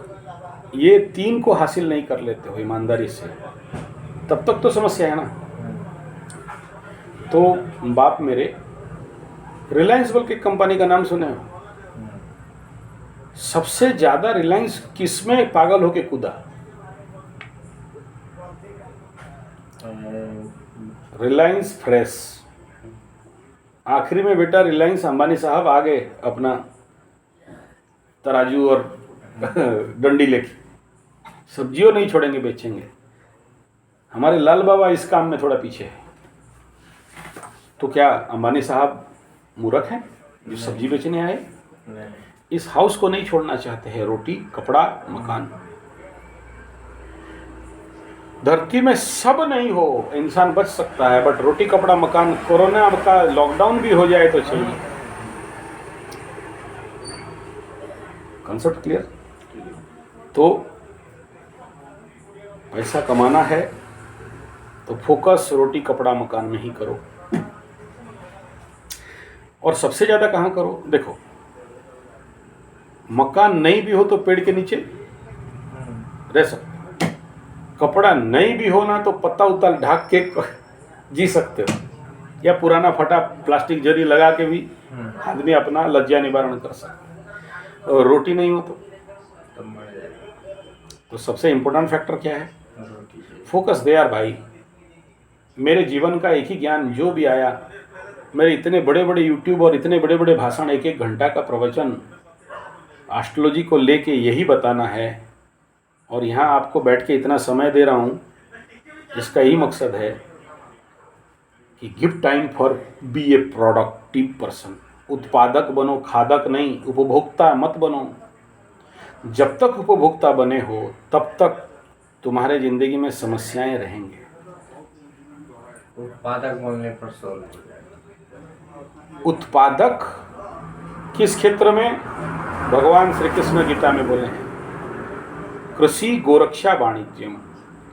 ये 3 को हासिल नहीं कर लेते हो ईमानदारी से, तब तक तो समस्या है ना। तो बाप मेरे, रिलायंस बोल के कंपनी का नाम सुने हो? सबसे ज्यादा रिलायंस किसमें पागल होके कूदा? रिलायंस फ्रेश। आखिरी में बेटा रिलायंस अंबानी साहब आ गए अपना तराजू और डंडी लेके, सब्जियों नहीं छोड़ेंगे, बेचेंगे। हमारे लाल बाबा इस काम में थोड़ा पीछे है। तो क्या अंबानी साहब मूर्ख हैं जो सब्जी बेचने आए? नहीं। इस हाउस को नहीं छोड़ना चाहते हैं, रोटी, कपड़ा, मकान। धरती में सब नहीं हो, इंसान बच सकता है, बट रोटी कपड़ा मकान, कोरोना का लॉकडाउन भी हो जाए तो चाहिए। Concept clear? तो पैसा कमाना है तो फोकस रोटी कपड़ा मकान में ही करो। और सबसे ज़्यादा कहाँ करो? देखो, मकान नहीं भी हो तो पेड़ के नीचे रह सकते, कपड़ा नहीं भी हो ना तो पत्ता उत्ता ढाक के जी सकते हो, या पुराना फटा प्लास्टिक जरी लगा के भी आदमी अपना लज्जा निवारण कर सकता है। और रोटी नहीं हो तो सबसे इम्पोर्टेंट फैक्टर क्या है? फोकस दे यार भाई। मेरे जीवन का एक ही ज्ञान जो भी आया, मेरे इतने बड़े बड़े यूट्यूब और इतने बड़े बड़े भाषण, 1-1 घंटा का प्रवचन एस्ट्रोलॉजी को लेके यही बताना है। और यहाँ आपको बैठ के इतना समय दे रहा हूँ, इसका यही मकसद है कि give time for be a productive person. उत्पादक बनो, खादक नहीं। उपभोक्ता मत बनो। जब तक उपभोक्ता बने हो तब तक तुम्हारे जिंदगी में समस्याएं रहेंगे। उत्पादक बनने पर सोल्व हो जाएगा। उत्पादक किस क्षेत्र में? भगवान श्री कृष्ण गीता में बोले हैं, कृषि, गोरक्षा, वाणिज्यम,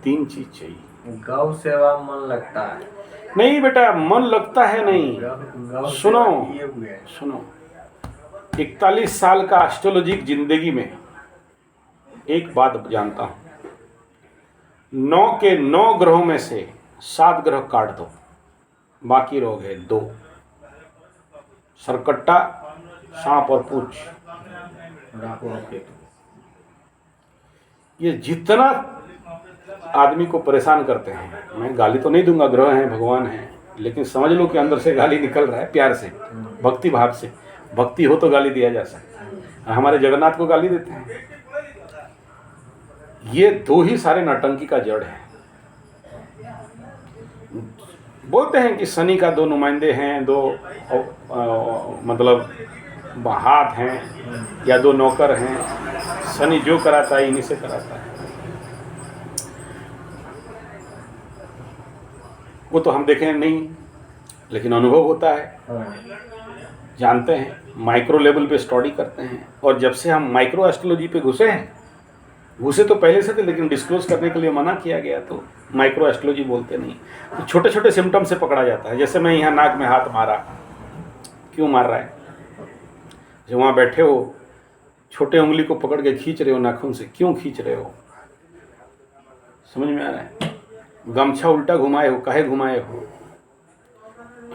3 चीज चाहिए। गौ सेवा मन लगता है? नहीं बेटा, मन लगता है नहीं। गौ सुनो सेवा किए हुए हैं। सुनो, 41 साल का एस्ट्रोलॉजिक जिंदगी में एक बात जानता हूं, 9 के 9 ग्रहों में से 7 ग्रह काट दो, बाकी रोग है 2, सरकट्टा, सांप और पूछ। राहु और केतु। ये जितना आदमी को परेशान करते हैं, मैं गाली तो नहीं दूंगा, ग्रह हैं, भगवान हैं, लेकिन समझ लो कि अंदर से गाली निकल रहा है, प्यार से, भक्ति भाव से। भक्ति हो तो गाली दिया जा सकता है। हमारे जगन्नाथ को गाली देते हैं। ये 2 ही सारे नौटंकी का जड़ है। बोलते हैं कि शनि का 2 नुमाइंदे हैं, 2 मतलब हाथ हैं या 2 नौकर हैं। शनि जो कराता है इन्हीं से कराता है। वो तो हम देखें नहीं, लेकिन अनुभव होता है, जानते हैं, माइक्रो लेवल पे स्टडी करते हैं। और जब से हम माइक्रो एस्ट्रोलॉजी पे घुसे तो पहले से थे, लेकिन डिस्क्लोज करने के लिए मना किया गया, तो माइक्रो एस्ट्रोलॉजी बोलते नहीं। तो छोटे छोटे सिम्टम से पकड़ा जाता है। जैसे मैं यहाँ नाक में हाथ मारा, क्यों मार रहा है? जो वहाँ बैठे हो, छोटे उंगली को पकड़ के खींच रहे हो नाखून से, क्यों खींच रहे हो? समझ में आ रहा है? गमछा उल्टा घुमाए हो, काहे घुमाए हो?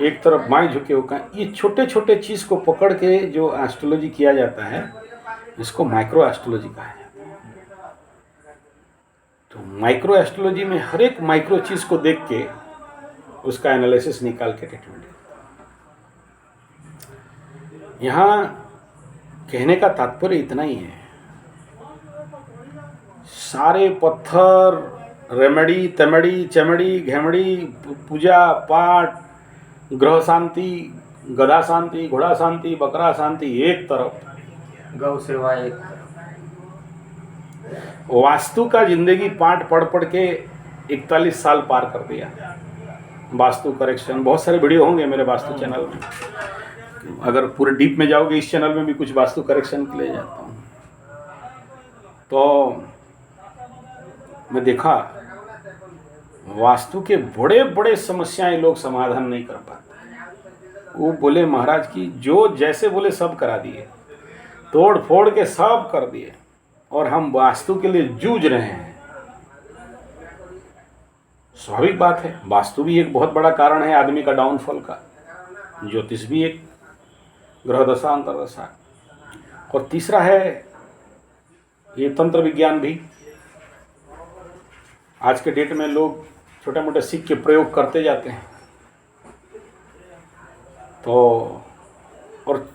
एक तरफ बाएं झुके हो, कहाँ? ये छोटे छोटे चीज़ को पकड़ के जो एस्ट्रोलॉजी किया जाता है, इसको माइक्रो एस्ट्रोलॉजी कहा जाता है। तो माइक्रो एस्ट्रोलॉजी में हर एक माइक्रो चीज़ को देख के उसका एनालिसिस निकाल के ट्रीटमेंट। यहाँ कहने का तात्पर्य इतना ही है, सारे पत्थर, रेमेडी, तमेड़ी, चमड़ी, घेमड़ी, पूजा पाठ, ग्रह शांति, गधा शांति, घोड़ा शांति, बकरा शांति एक तरफ, गौ सेवा एक। वास्तु का जिंदगी पाठ पढ़ पढ़ के 41 साल पार कर दिया। वास्तु करेक्शन, बहुत सारे वीडियो होंगे मेरे वास्तु चैनल में, अगर पूरे डीप में जाओगे इस चैनल में भी कुछ वास्तु करेक्शन के लिए जाता हूँ। तो मैं देखा वास्तु के बड़े बड़े समस्याएं लोग समाधान नहीं कर पाते। वो बोले महाराज की जो जैसे बोले सब करा दिए, तोड़ फोड़ के सब कर दिए, और हम वास्तु के लिए जूझ रहे हैं। स्वाभाविक बात है, वास्तु भी एक बहुत बड़ा कारण है आदमी का डाउनफॉल का, ज्योतिष भी एक, ग्रह दशा अंतर्दशा, और तीसरा है ये तंत्र विज्ञान भी। आज के डेट में लोग छोटे मोटे सीख के प्रयोग करते जाते हैं, तो और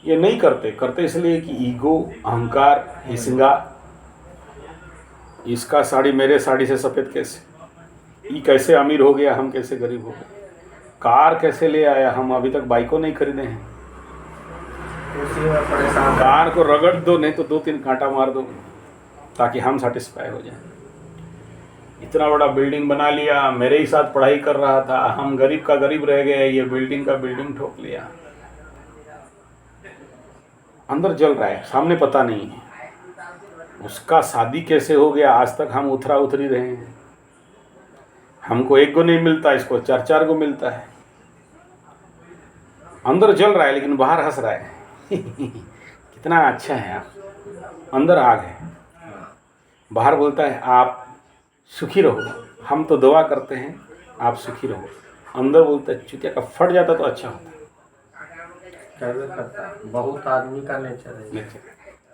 ये नहीं करते इसलिए कि ईगो, अहंकार, हिंसा, इसका साड़ी मेरे साड़ी से सफ़ेद कैसे, ये कैसे अमीर हो गया, हम कैसे गरीब हो गए, कार कैसे ले आया, हम अभी तक बाइकों नहीं खरीदे हैं, उसी में परेशान। कार को रगड़ दो, नहीं तो 2-3 कांटा मार दो ताकि हम सेटिस्फाई हो जाए। इतना बड़ा बिल्डिंग बना लिया, मेरे ही साथ पढ़ाई कर रहा था, हम गरीब का गरीब रह गए, ये बिल्डिंग का बिल्डिंग ठोक लिया। अंदर जल रहा है, सामने पता नहीं है। उसका शादी कैसे हो गया, आज तक हम उथरा उथरी रहे हैं। हमको एक को नहीं मिलता, इसको चार चार को मिलता है। अंदर जल रहा है लेकिन बाहर हंस रहा है। कितना अच्छा है आप, अंदर आग है, बाहर बोलता है आप सुखी रहो, हम तो दुआ करते हैं आप सुखी रहो। अंदर बोलता है चुतिया का फट जाता तो अच्छा होता। करता है, बहुत आदमी का नेचर है।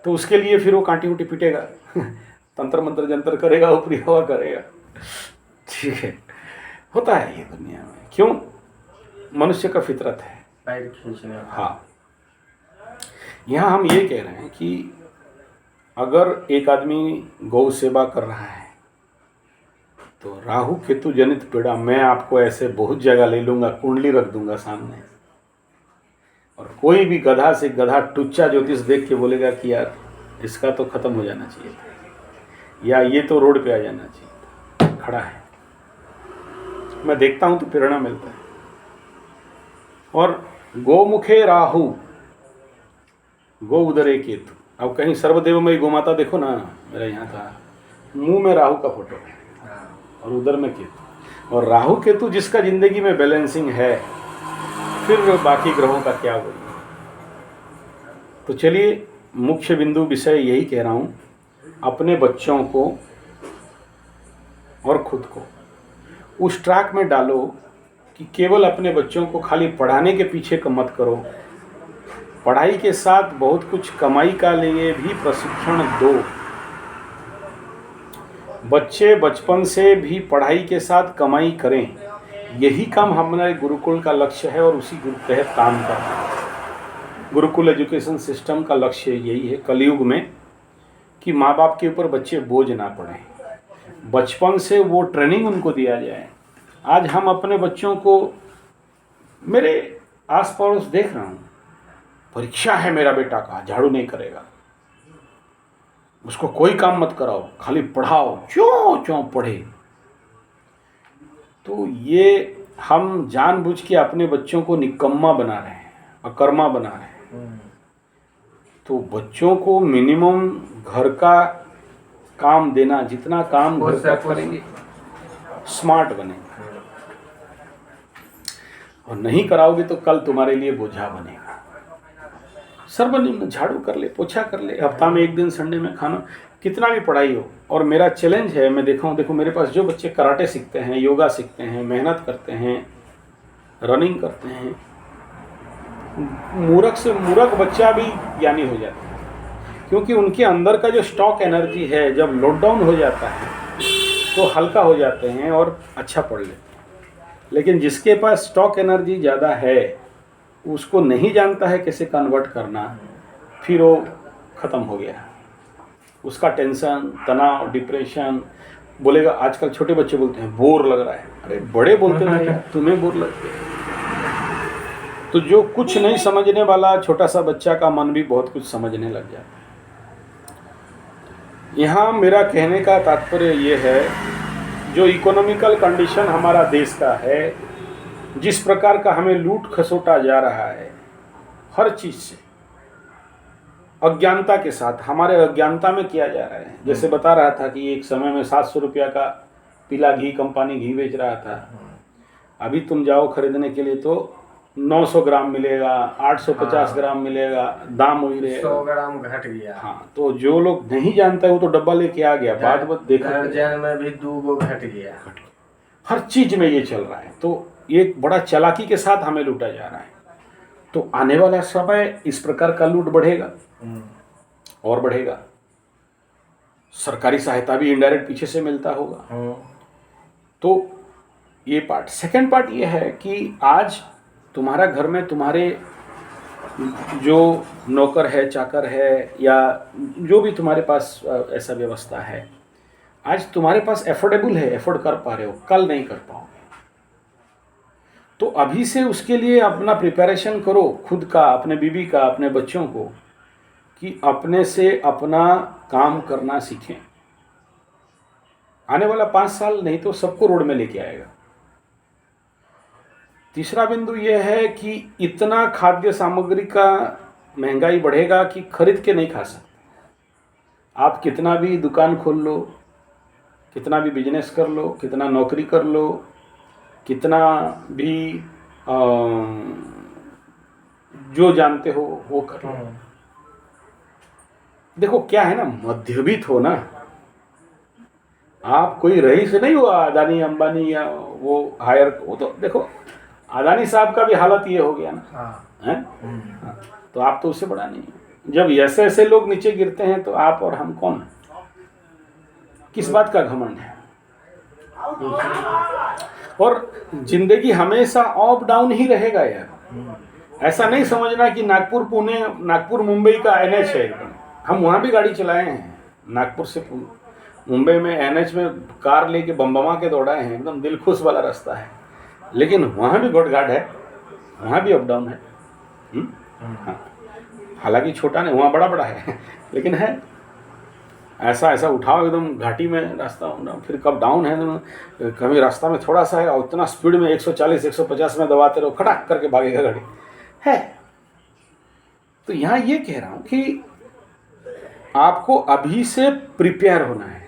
तो उसके लिए फिर वो कांटी उटी पीटेगा, तंत्र मंत्र जंतर करेगा, ऊपरी हवा करेगा। ठीक है, होता है ये दुनिया में। क्यों? मनुष्य का फितरत है पैर खींचने। हाँ, यहाँ हम ये कह रहे हैं कि अगर एक आदमी गौ सेवा कर रहा है तो राहु केतु जनित पीड़ा, मैं आपको ऐसे बहुत जगह ले लूँगा, कुंडली रख दूंगा सामने, और कोई भी गधा से गधा टुच्चा ज्योतिष देख के बोलेगा कि यार इसका तो ख़त्म हो जाना चाहिए था, या ये तो रोड पे आ जाना चाहिए था, खड़ा है। मैं देखता हूँ तो प्रेरणा मिलता है। और गोमुखे राहु, गो उदरे केतु। अब कहीं सर्वदेवमयी गोमाता देखो ना, मेरा यहाँ था, मुंह में राहु का फोटो है और उधर में केतु। और राहु केतु जिसका जिंदगी में बैलेंसिंग है, फिर बाकी ग्रहों का क्या बोलिए। तो चलिए, मुख्य बिंदु विषय यही कह रहा हूँ, अपने बच्चों को और खुद को उस ट्रैक में डालो कि केवल अपने बच्चों को खाली पढ़ाने के पीछे मत करो, पढ़ाई के साथ बहुत कुछ कमाई का लिए भी प्रशिक्षण दो। बच्चे बचपन से भी पढ़ाई के साथ कमाई करें, यही काम हमारे गुरुकुल का लक्ष्य है और उसी के तहत काम करना है। गुरुकुल एजुकेशन सिस्टम का लक्ष्य यही है कलयुग में कि माँ बाप के ऊपर बच्चे बोझ ना पड़े, बचपन से वो ट्रेनिंग उनको दिया जाए। आज हम अपने बच्चों को, मेरे आस पड़ोस देख रहा हूँ, परीक्षा है मेरा बेटा का, झाड़ू नहीं करेगा, उसको कोई काम मत कराओ, खाली पढ़ाओ, क्यों क्यों पढ़े। तो ये हम जानबूझ के अपने बच्चों को निकम्मा बना रहे हैं, अकर्मा बना रहे हैं। तो बच्चों को मिनिमम घर का काम देना, जितना काम घर का करेंगे स्मार्ट बनेंगे, और नहीं कराओगे तो कल तुम्हारे लिए बोझा बनेगा। सर्वनिम्न झाड़ू कर ले, पोछा कर ले, हफ्ता में एक दिन संडे में खाना, कितना भी पढ़ाई हो। और मेरा चैलेंज है, मैं देखा हूँ, देखो मेरे पास जो बच्चे कराटे सीखते हैं, योगा सीखते हैं, मेहनत करते हैं, रनिंग करते हैं, मूर्ख से मूर्ख बच्चा भी ज्ञानी हो जाता है, क्योंकि उनके अंदर का जो स्टॉक एनर्जी है, जब लॉकडाउन हो जाता है तो हल्का हो जाते हैं और अच्छा पढ़ लेते हैं। लेकिन जिसके पास स्टॉक एनर्जी ज़्यादा है, उसको नहीं जानता है कैसे कन्वर्ट करना, फिर वो ख़त्म हो गया। उसका टेंशन, तनाव, डिप्रेशन, बोलेगा। आजकल छोटे बच्चे बोलते हैं बोर लग रहा है। अरे बड़े बोलते नहीं यार, तुम्हें बोर लगते है। तो जो कुछ नहीं समझने वाला छोटा सा बच्चा का मन भी बहुत कुछ समझने लग जाता है। यहाँ मेरा कहने का तात्पर्य ये है, जो इकोनॉमिकल कंडीशन हमारा देश का है, जिस प्रकार का हमें लूट खसोटा जा रहा है हर चीज़ से, अज्ञानता के साथ, हमारे अज्ञानता में किया जा रहा है। जैसे बता रहा था कि एक समय में 700 रुपया का पीला घी कंपनी घी बेच रहा था, अभी तुम जाओ खरीदने के लिए तो 900 ग्राम मिलेगा, 850 ग्राम मिलेगा, दाम वही रहेगा, 100 ग्राम घट गया। हाँ, तो जो लोग नहीं जानते वो तो डब्बा लेके आ गया, बाद में देखो दर्जन में भी 2 गो घट गया। हर चीज में ये चल रहा है। तो एक बड़ा चालाकी के साथ हमें लूटा जा रहा है। तो आने वाला समय इस प्रकार का लूट बढ़ेगा और बढ़ेगा। सरकारी सहायता भी इनडायरेक्ट पीछे से मिलता होगा। तो ये पार्ट। सेकंड पार्ट ये है कि आज तुम्हारा घर में तुम्हारे जो नौकर है, चाकर है, या जो भी तुम्हारे पास ऐसा व्यवस्था है, आज तुम्हारे पास एफोर्डेबल है, एफोर्ड कर पा रहे हो, कल नहीं कर पाओगे। तो अभी से उसके लिए अपना प्रिपरेशन करो, खुद का, अपने बीवी का, अपने बच्चों को, कि अपने से अपना काम करना सीखें। आने वाला 5 साल नहीं तो सबको रोड में लेके आएगा। तीसरा बिंदु यह है कि इतना खाद्य सामग्री का महंगाई बढ़ेगा कि खरीद के नहीं खा सकते। आप कितना भी दुकान खोल लो, कितना भी बिजनेस कर लो, कितना नौकरी कर लो, कितना भी जो जानते हो वो कर लो। देखो क्या है ना, मध्यवित्त हो ना, आप कोई रईस नहीं हुआ अदानी अंबानी या वो हायर, वो तो देखो अदानी साहब का भी हालत ये हो गया ना, है? हाँ, तो आप तो उससे बड़ा नहीं है। जब ऐसे ऐसे लोग नीचे गिरते हैं तो आप और हम कौन, किस बात का घमंड है? और जिंदगी हमेशा अप डाउन ही रहेगा यार। ऐसा नहीं समझना कि नागपुर पुणे, नागपुर मुंबई का एनएच है। हम वहाँ भी गाड़ी चलाए हैं, नागपुर से मुंबई में एनएच में कार लेके बमबमा के दौड़ाए हैं, एकदम दिल खुश वाला रास्ता है। लेकिन वहाँ भी घोटघाट है, वहाँ भी अप डाउन है। हाँ, हालांकि छोटा नहीं, वहाँ बड़ा बड़ा है लेकिन है। ऐसा ऐसा उठाओ एकदम घाटी में रास्ता, फिर कब डाउन है, कभी रास्ता में थोड़ा सा है और उतना स्पीड में 140 150 में दबाते रहो, खटाक करके भागेगा गाड़ी है। तो यहाँ ये कह रहा हूँ कि आपको अभी से प्रिपेयर होना है,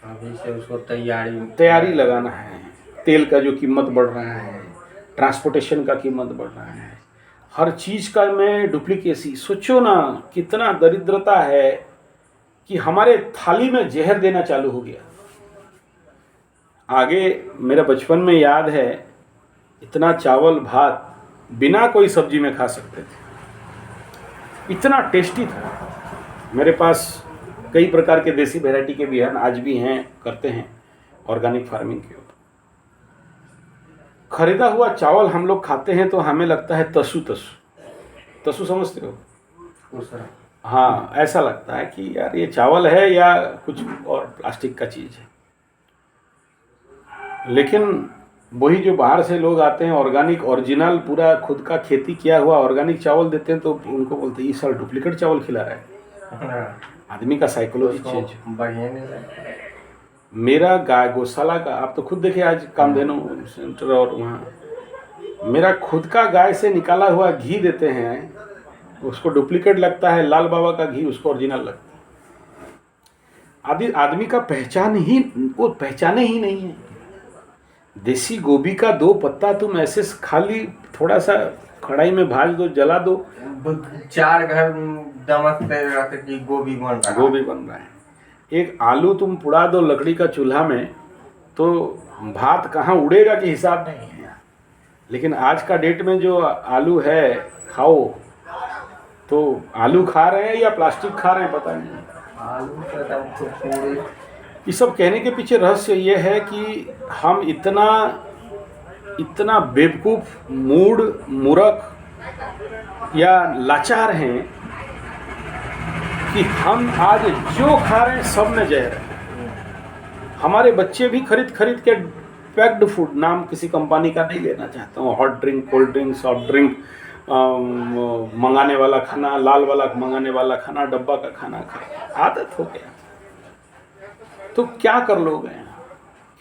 अभी से उसको तैयारी लगाना है। तेल का जो कीमत बढ़ रहा है, ट्रांसपोर्टेशन का कीमत बढ़ रहा है, हर चीज़ का में डुप्लीकेसी। सोचो ना कितना दरिद्रता है कि हमारे थाली में जहर देना चालू हो गया। आगे मेरे बचपन में याद है, इतना चावल भात बिना कोई सब्जी में खा सकते थे, इतना टेस्टी था। मेरे पास कई प्रकार के देसी वैरायटी के बिहान आज भी हैं, करते हैं ऑर्गेनिक फार्मिंग के ऊपर। खरीदा हुआ चावल हम लोग खाते हैं तो हमें लगता है तसु तसु तसु, समझते हो? हाँ, ऐसा लगता है कि यार ये चावल है या कुछ और प्लास्टिक का चीज़ है। लेकिन वही जो बाहर से लोग आते हैं, ऑर्गेनिक ओरिजिनल पूरा खुद का खेती किया हुआ ऑर्गेनिक चावल देते हैं, तो उनको बोलते हैं ये साल डुप्लीकेट चावल खिला रहा है। आदमी का साइकोलॉजी चेंज। मेरा गाय गौशाला का, आप तो खुद देखे आज कामधेनु सेंटर, और वहाँ मेरा खुद का गाय से निकाला हुआ घी देते हैं, उसको डुप्लीकेट लगता है। लाल बाबा का घी उसको ओरिजिनल लगता है। आदमी का पहचान ही, वो पहचाने ही नहीं है। देसी गोभी का 2 पत्ता तुम ऐसे खाली थोड़ा सा कढ़ाई में भाज दो, जला दो, 4 घर दमकते रहते कि गोभी बन रहा है। एक आलू तुम पुड़ा दो लकड़ी का चूल्हा में, तो भात कहाँ उड़ेगा कि हिसाब नहीं है। लेकिन आज का डेट में जो आलू है, खाओ तो आलू खा रहे हैं या प्लास्टिक खा रहे हैं पता नहीं। आलू तो ये सब कहने के पीछे रहस्य ये है कि हम इतना बेवकूफ़, मूर्ख या लाचार हैं कि हम आज जो खा रहे हैं सब में जहर है। हमारे बच्चे भी खरीद के पैक्ड फूड, नाम किसी कंपनी का नहीं लेना चाहता हूँ, hot drink, cold drink, soft drink मंगाने वाला खाना, लाल वाला मंगाने वाला खाना, डब्बा का खाना खा, आदत हो गया। तो क्या कर लोगे?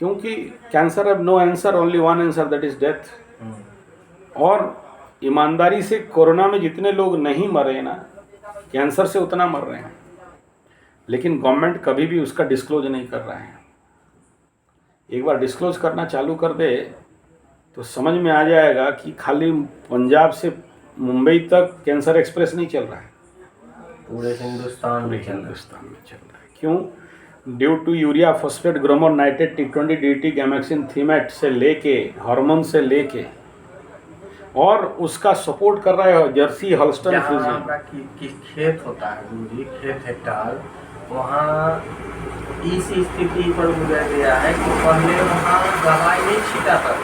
क्योंकि कैंसर अब no answer, only one answer, that is death. और ईमानदारी से कोरोना में जितने लोग नहीं मरे ना, कैंसर से उतना मर रहे हैं। लेकिन गवर्नमेंट कभी भी उसका डिस्क्लोज नहीं कर रहा है। एक बार डिस्क्लोज करना चालू कर दे तो समझ में आ जाएगा कि खाली पंजाब से मुंबई तक कैंसर एक्सप्रेस नहीं चल रहा है, पूरे हिंदुस्तान में चल रहा है। क्यों? Due to urea, phosphate, Gromor, nitrate, T20, DT, Gammexane, Thimet से लेके हार्मोन से लेके, और उसका सपोर्ट कर रहा है जर्सी, हॉल्स्टन फ्रीजियन की खेत होता है, गुरुजी, खेत हेक्टर, वहाँ इस स्थिति पर गुजर गया है कि पहले वहाँ दवाई नहीं छिटा था।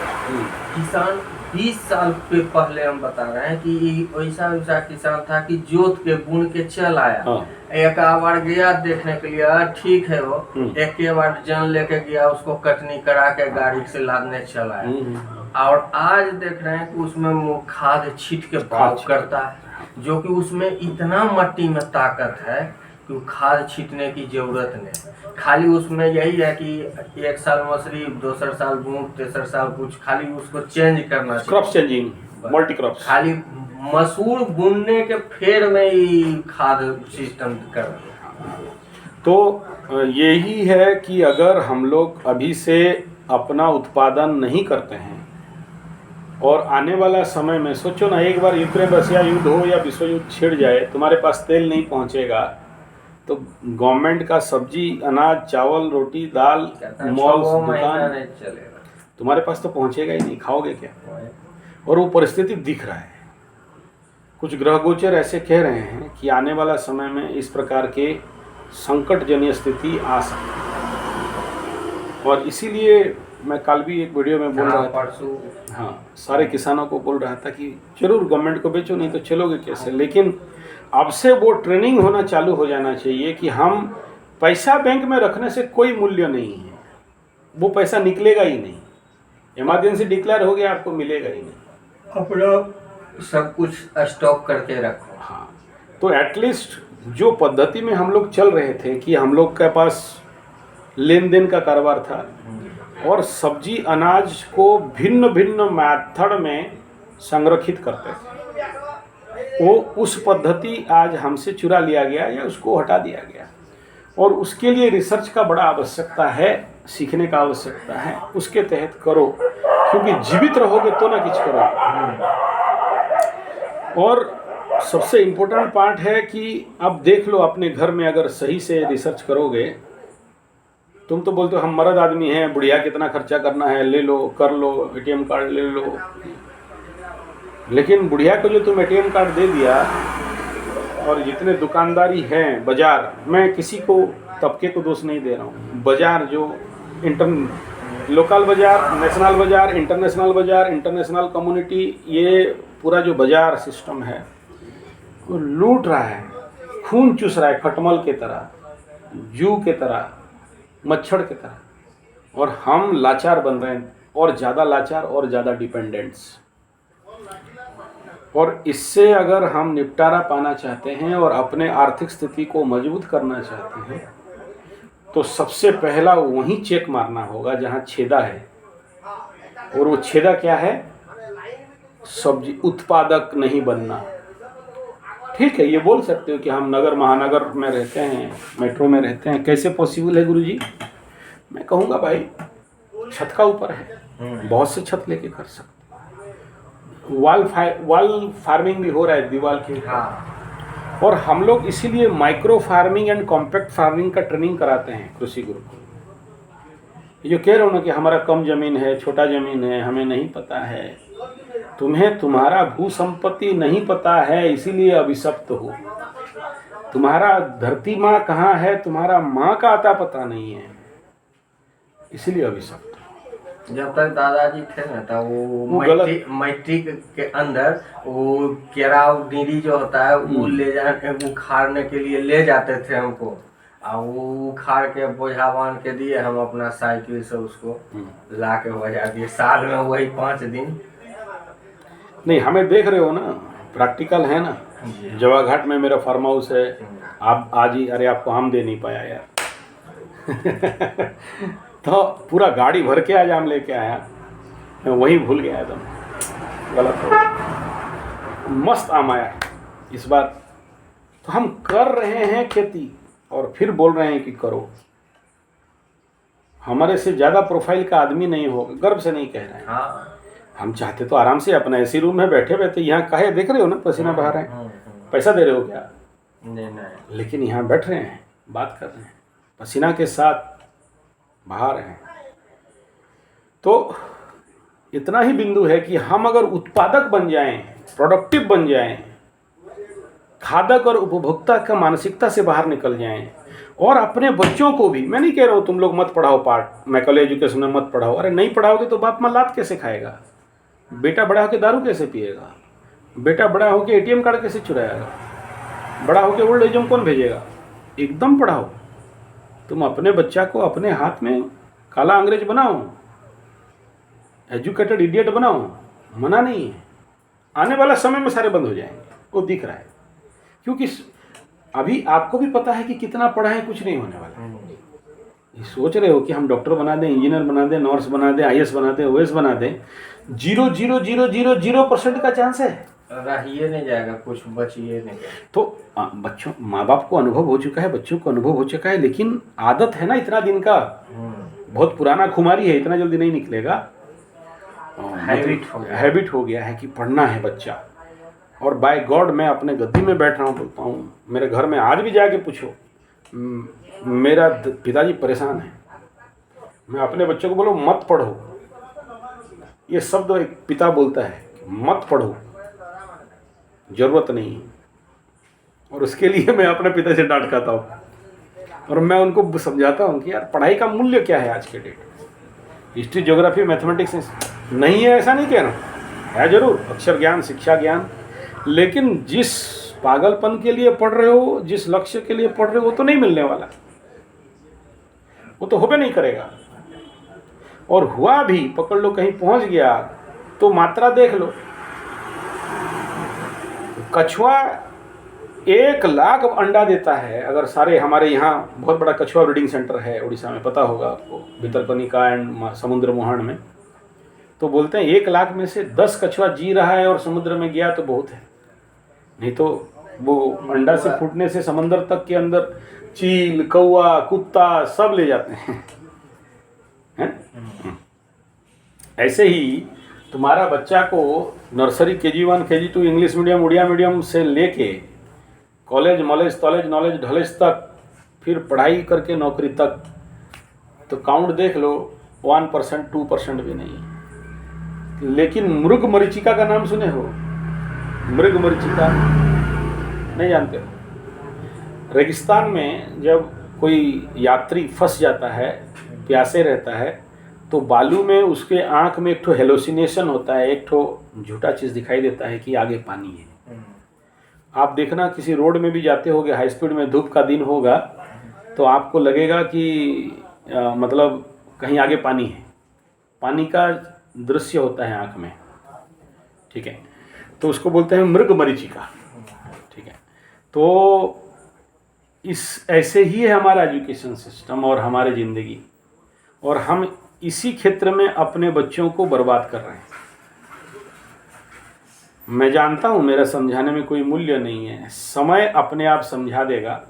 किसान 20 साल पहले हम बता रहे हैं कि ऐसा किसान था कि जोत के बुन के चल आया। एक बार गया देखने के लिए, ठीक है वो, एक के बार जन लेके गया, उसको कटनी करा के गाड़ी से लादने चल आया। और आज देख रहे हैं कि उसमें खाद छीट के बाग करता है, जो कि उसमें इतना मट्टी में ताकत है कि कि खाद छींटने की जरूरत नहीं, खाली उसमें यही है कि एक साल मसूरी, दूसर साल मूंग, तेसर साल कुछ, खाली उसको चेंज करना चाहिए। Crop changing, multi crops. खाली मसूर बुनने के फेर में ही खाद सिस्टम कर। तो यही है कि अगर हम लोग अभी से अपना उत्पादन नहीं करते हैं और आने वाला समय में सोचो ना, एक बार यूक्रेन रसिया युद्ध हो या विश्व युद्ध छिड़ जाए, तुम्हारे पास तेल नहीं पहुंचेगा तो गवर्नमेंट का सब्जी, अनाज, चावल, रोटी, दाल, मॉल, दुकान नहीं चलेगा, तुम्हारे पास तो पहुंचेगा ही नहीं, खाओगे क्या? और वो परिस्थिति दिख रहा है। कुछ ग्रह गोचर ऐसे कह रहे हैं कि आने वाला समय में इस प्रकार के संकटजन्य स्थिति आ सकती है। और इसीलिए मैं कल भी एक वीडियो में बोल रहा था, हाँ, सारे किसानों को बोल रहा था कि जरूर गवर्नमेंट को बेचो, नहीं तो चलोगे कैसे। लेकिन अब से वो ट्रेनिंग होना चालू हो जाना चाहिए कि हम पैसा बैंक में रखने से कोई मूल्य नहीं है, वो पैसा निकलेगा ही नहीं। इमरजेंसी डिक्लेयर हो गया, आपको मिलेगा ही नहीं। अपना सब कुछ स्टॉक करके रखो। हाँ, तो एटलीस्ट जो पद्धति में हम लोग चल रहे थे कि हम लोग के पास लेन देन का कारोबार था और सब्जी अनाज को भिन्न भिन्न मेथड में संरक्षित करते थे, वो उस पद्धति आज हमसे चुरा लिया गया या उसको हटा दिया गया। और उसके लिए रिसर्च का बड़ा आवश्यकता है, सीखने का आवश्यकता है, उसके तहत करो, क्योंकि जीवित रहोगे तो ना कुछ करोगे। और सबसे इम्पोर्टेंट पार्ट है कि अब देख लो अपने घर में अगर सही से रिसर्च करोगे, तुम तो बोलते हो हम मर्द आदमी हैं, बुढ़िया कितना खर्चा करना है, ले लो, कर लो, एटीएम कार्ड ले लो। लेकिन बुढ़िया को जो तुम एटीएम कार्ड दे दिया, और जितने दुकानदारी हैं बाजार, मैं किसी को तबके को दोष नहीं दे रहा हूँ, बाजार जो लोकल बाजार, नेशनल बाजार, इंटरनेशनल कम्युनिटी, ये पूरा जो बाजार सिस्टम है वो लूट रहा है, खून चूस रहा है, खटमल के तरह, जू के तरह, मच्छर की तरह। और हम लाचार बन रहे हैं, और ज़्यादा लाचार और ज़्यादा डिपेंडेंट्स। और इससे अगर हम निपटारा पाना चाहते हैं और अपने आर्थिक स्थिति को मजबूत करना चाहते हैं, तो सबसे पहला वही चेक मारना होगा जहाँ छेदा है। और वो छेदा क्या है? सब्जी उत्पादक नहीं बनना। ठीक है, ये बोल सकते हो कि हम नगर महानगर में रहते हैं, मेट्रो में रहते हैं, कैसे पॉसिबल है गुरुजी? मैं कहूँगा भाई, छत का ऊपर है, बहुत से छत लेके कर सकते। वॉल फार्मिंग भी हो रहा है दीवार के। हाँ। और हम लोग इसीलिए micro farming and compact farming का ट्रेनिंग कराते हैं कृषि गुरुकुल। ये जो कह रहे हो ना कि हमारा कम जमीन है, छोटा जमीन है, हमें नहीं पता है, तुम्हें तुम्हारा भू संपत्ति नहीं पता है, इसीलिए अभिशप्त हो। तुम्हारा धरती माँ कहाँ है, तुम्हारा माँ का आता पता नहीं है, इसलिए अभिशप्त। जब तक दादाजी थे ना, तब वो मिट्टी के अंदर वो केराव डीरी जो होता है वो ले जाने, उखाड़ने के लिए ले जाते थे हमको, और वो उखाड़ के बोझा बांध के दिए, हम अपना साइकिल से उसको ला के बजा दिए। साल में वही 5 दिन। नहीं, हमें देख रहे हो ना, प्रैक्टिकल है ना। जवाघाट में मेरा फार्म हाउस है, आप आज ही, अरे आपको आम दे नहीं पाया यार। तो पूरा गाड़ी भर के आज आम लेके आया, मैं वहीं भूल गया एकदम, गलत हो। मस्त आम आया इस बार। तो हम कर रहे हैं खेती और फिर बोल रहे हैं कि करो। हमारे से ज़्यादा प्रोफाइल का आदमी नहीं होगा, गर्व से नहीं कह रहे हैं। हाँ। हम चाहते तो आराम से अपना एसी रूम में बैठे बैठे, यहाँ काहे देख रहे हो ना, पसीना बहा रहे हैं, पैसा दे रहे हो क्या? नहीं। लेकिन यहाँ बैठ रहे हैं, बात कर रहे हैं, पसीना के साथ बहा रहे हैं। तो इतना ही बिंदु है कि हम अगर उत्पादक बन जाएं, प्रोडक्टिव बन जाएं, खादक और उपभोक्ता का मानसिकता से बाहर निकल जाएं, और अपने बच्चों को भी, मैं नहीं कह रहा हूँ तुम लोग मत पढ़ाओ पाठ, मैकल एजुकेशन में मत पढ़ाओ, अरे नहीं पढ़ाओगे तो बाप माँ लात कैसे खाएगा? बेटा बड़ा होकर दारू कैसे पिएगा? बेटा बड़ा होकर एटीएम कार्ड कैसे चुराएगा? बड़ा होकर ओल्ड एज होम कौन भेजेगा? एकदम पढ़ाओ। तुम अपने बच्चा को अपने हाथ में काला अंग्रेज बनाओ, एजुकेटेड इडियट बनाओ, मना नहीं है। आने वाला समय में सारे बंद हो जाएंगे, वो दिख रहा है। क्योंकि अभी आपको भी पता है कि कितना पढ़ा है, कुछ नहीं होने वाला। ये सोच रहे हो कि हम डॉक्टर बना दें, इंजीनियर बना दें, नर्स बना दें, IAS बना दें, OS बना दें, 0.0000% का चांस है। रहिए नहीं जाएगा, कुछ बचिए नहीं जाएगा। तो बच्चों, माँ बाप को अनुभव हो चुका है, बच्चों को अनुभव हो चुका है, लेकिन आदत है ना इतना दिन का, बहुत पुराना खुमारी है, इतना जल्दी नहीं निकलेगा। हैबिट हो गया है कि पढ़ना है बच्चा। और बाय गॉड मैं अपने गद्दी में बैठ रहा हूँ, बोलता हूँ, मेरे घर में आज भी जाके पूछो, मेरा पिताजी परेशान है, मैं अपने बच्चों को बोलो मत पढ़ो, ये शब्द एक पिता बोलता है, मत पढ़ो, जरूरत नहीं है। और उसके लिए मैं अपने पिता से डांट खाता हूँ, और मैं उनको समझाता हूँ कि यार पढ़ाई का मूल्य क्या है आज के डेट। हिस्ट्री, ज्योग्राफी, मैथमेटिक्स नहीं है ऐसा नहीं कहना, है जरूर अक्षर ज्ञान, शिक्षा ज्ञान, लेकिन जिस पागलपन के लिए पढ़ रहे हो, जिस लक्ष्य के लिए पढ़ रहे हो, वो तो नहीं मिलने वाला, वो तो होबे नहीं करेगा। और हुआ भी, पकड़ लो कहीं पहुंच गया तो मात्रा देख लो। कछुआ 1 लाख अंडा देता है, अगर सारे, हमारे यहाँ बहुत बड़ा कछुआ ब्रीडिंग सेंटर है उड़ीसा में, पता होगा आपको, भितरकनिका एंड समुद्र मुहान में। तो बोलते हैं 1 लाख में से 10 कछुआ जी रहा है और समुद्र में गया तो बहुत है, नहीं तो वो अंडा से फूटने से समंदर तक के अंदर चील, कौआ, कुत्ता सब ले जाते हैं। ऐसे ही तुम्हारा बच्चा को nursery, KG1, KG2, English medium, Odia medium से लेके कॉलेज, नॉलेज ढलेज तक, फिर पढ़ाई करके नौकरी तक, तो काउंट देख लो 1%, 2% भी नहीं। लेकिन मृग मरीचिका का नाम सुने हो? मृग मरीचिका नहीं जानते हो? रेगिस्तान में जब कोई यात्री फंस जाता है, प्यासे रहता है, तो बालू में उसके आंख में एक ठो हेलोसिनेशन होता है, एक ठो झूठा चीज़ दिखाई देता है कि आगे पानी है। आप देखना किसी रोड में भी जाते होगे, हाई स्पीड में, धूप का दिन होगा, तो आपको लगेगा कि मतलब कहीं आगे पानी है, पानी का दृश्य होता है आंख में, ठीक है। तो उसको बोलते हैं मृग मरीचिका, ठीक है। तो इस ऐसे ही है हमारा एजुकेशन सिस्टम और हमारी ज़िंदगी, और हम इसी क्षेत्र में अपने बच्चों को बर्बाद कर रहे हैं। मैं जानता हूँ मेरा समझाने में कोई मूल्य नहीं है, समय अपने आप समझा देगा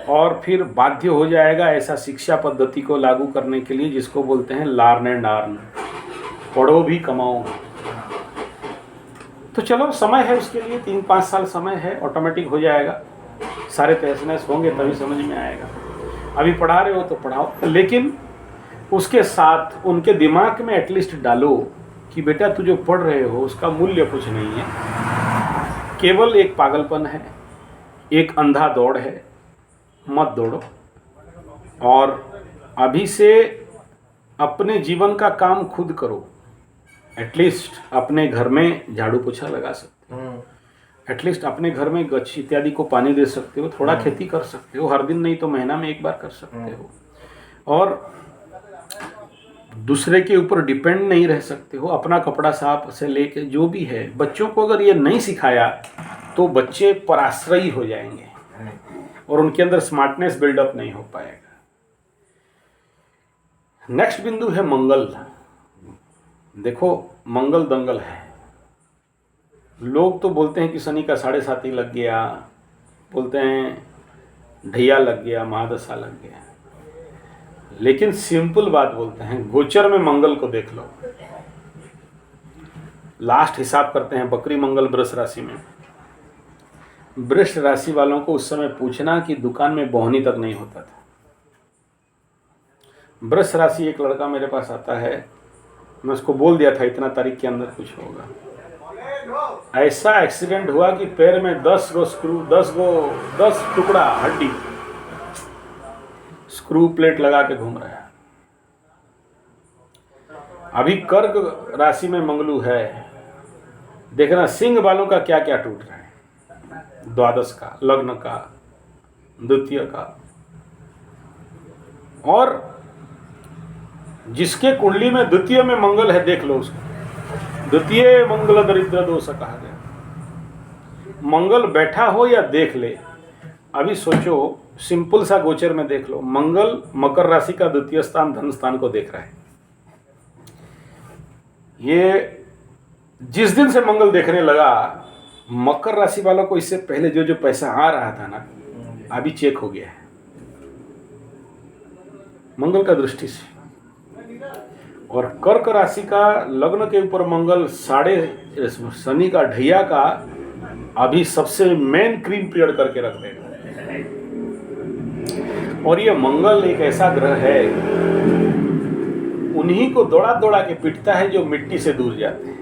और फिर बाध्य हो जाएगा ऐसा शिक्षा पद्धति को लागू करने के लिए जिसको बोलते हैं लर्न एंड अर्न, पढ़ो भी कमाओ। तो चलो समय है उसके लिए, 3-5 साल समय है, ऑटोमेटिक हो जाएगा, सारे तहस-नहस होंगे तभी समझ में आएगा। अभी पढ़ा रहे हो तो पढ़ाओ, लेकिन उसके साथ उनके दिमाग में एटलीस्ट डालो कि बेटा तू जो पढ़ रहे हो उसका मूल्य कुछ नहीं है, केवल एक पागलपन है, एक अंधा दौड़ है, मत दौड़ो। और अभी से अपने जीवन का काम खुद करो। एटलीस्ट अपने घर में झाड़ू पोछा लगा सकते हो, एटलीस्ट अपने घर में गच्छ इत्यादि को पानी दे सकते हो, थोड़ा खेती कर सकते हो, हर दिन नहीं तो महीना में 1 बार कर सकते हो, और दूसरे के ऊपर डिपेंड नहीं रह सकते हो। अपना कपड़ा साफ से लेके जो भी है, बच्चों को अगर ये नहीं सिखाया तो बच्चे पराश्रयी हो जाएंगे और उनके अंदर स्मार्टनेस बिल्डअप नहीं हो पाएगा। नेक्स्ट बिंदु है मंगल। देखो मंगल दंगल है, लोग तो बोलते हैं कि शनि का 7.5 लग गया, बोलते हैं ढैया लग गया, महादशा लग गया, लेकिन सिंपल बात बोलते हैं, गोचर में मंगल को देख लो। लास्ट हिसाब करते हैं बकरी मंगल वृष राशि में। वृष राशि वालों को उस समय पूछना कि दुकान में बोहनी तक नहीं होता था। वृष राशि, एक लड़का मेरे पास आता है, मैं उसको बोल दिया था इतना तारीख के अंदर कुछ होगा। ऐसा एक्सीडेंट हुआ कि पैर में 10 गो स्क्रू, 10 टुकड़ा हड्डी, स्क्रू प्लेट लगा के घूम रहा है। अभी कर्क राशि में मंगलू है, देखना सिंह वालों का क्या क्या टूट रहा है, द्वादश का, लग्न का, द्वितीय का, और जिसके कुंडली में द्वितीय में मंगल है देख लो उसको, द्वितीय मंगल दरिद्र दोष कहा गया। मंगल बैठा हो या देख ले, अभी सोचो, सिंपल सा गोचर में देख लो, मंगल मकर राशि का द्वितीय स्थान धन स्थान को देख रहा है। ये जिस दिन से मंगल देखने लगा, मकर राशि वालों को इससे पहले जो जो पैसा आ रहा था ना, अभी चेक हो गया है मंगल का दृष्टि से। और कर्क राशि का लग्न के ऊपर मंगल साढ़े शनि का ढैया का अभी सबसे मेन क्रीम पीरियड करके रख देगा। और ये मंगल एक ऐसा ग्रह है, उन्हीं को दौड़ा दौड़ा के पिटता है जो मिट्टी से दूर जाते हैं।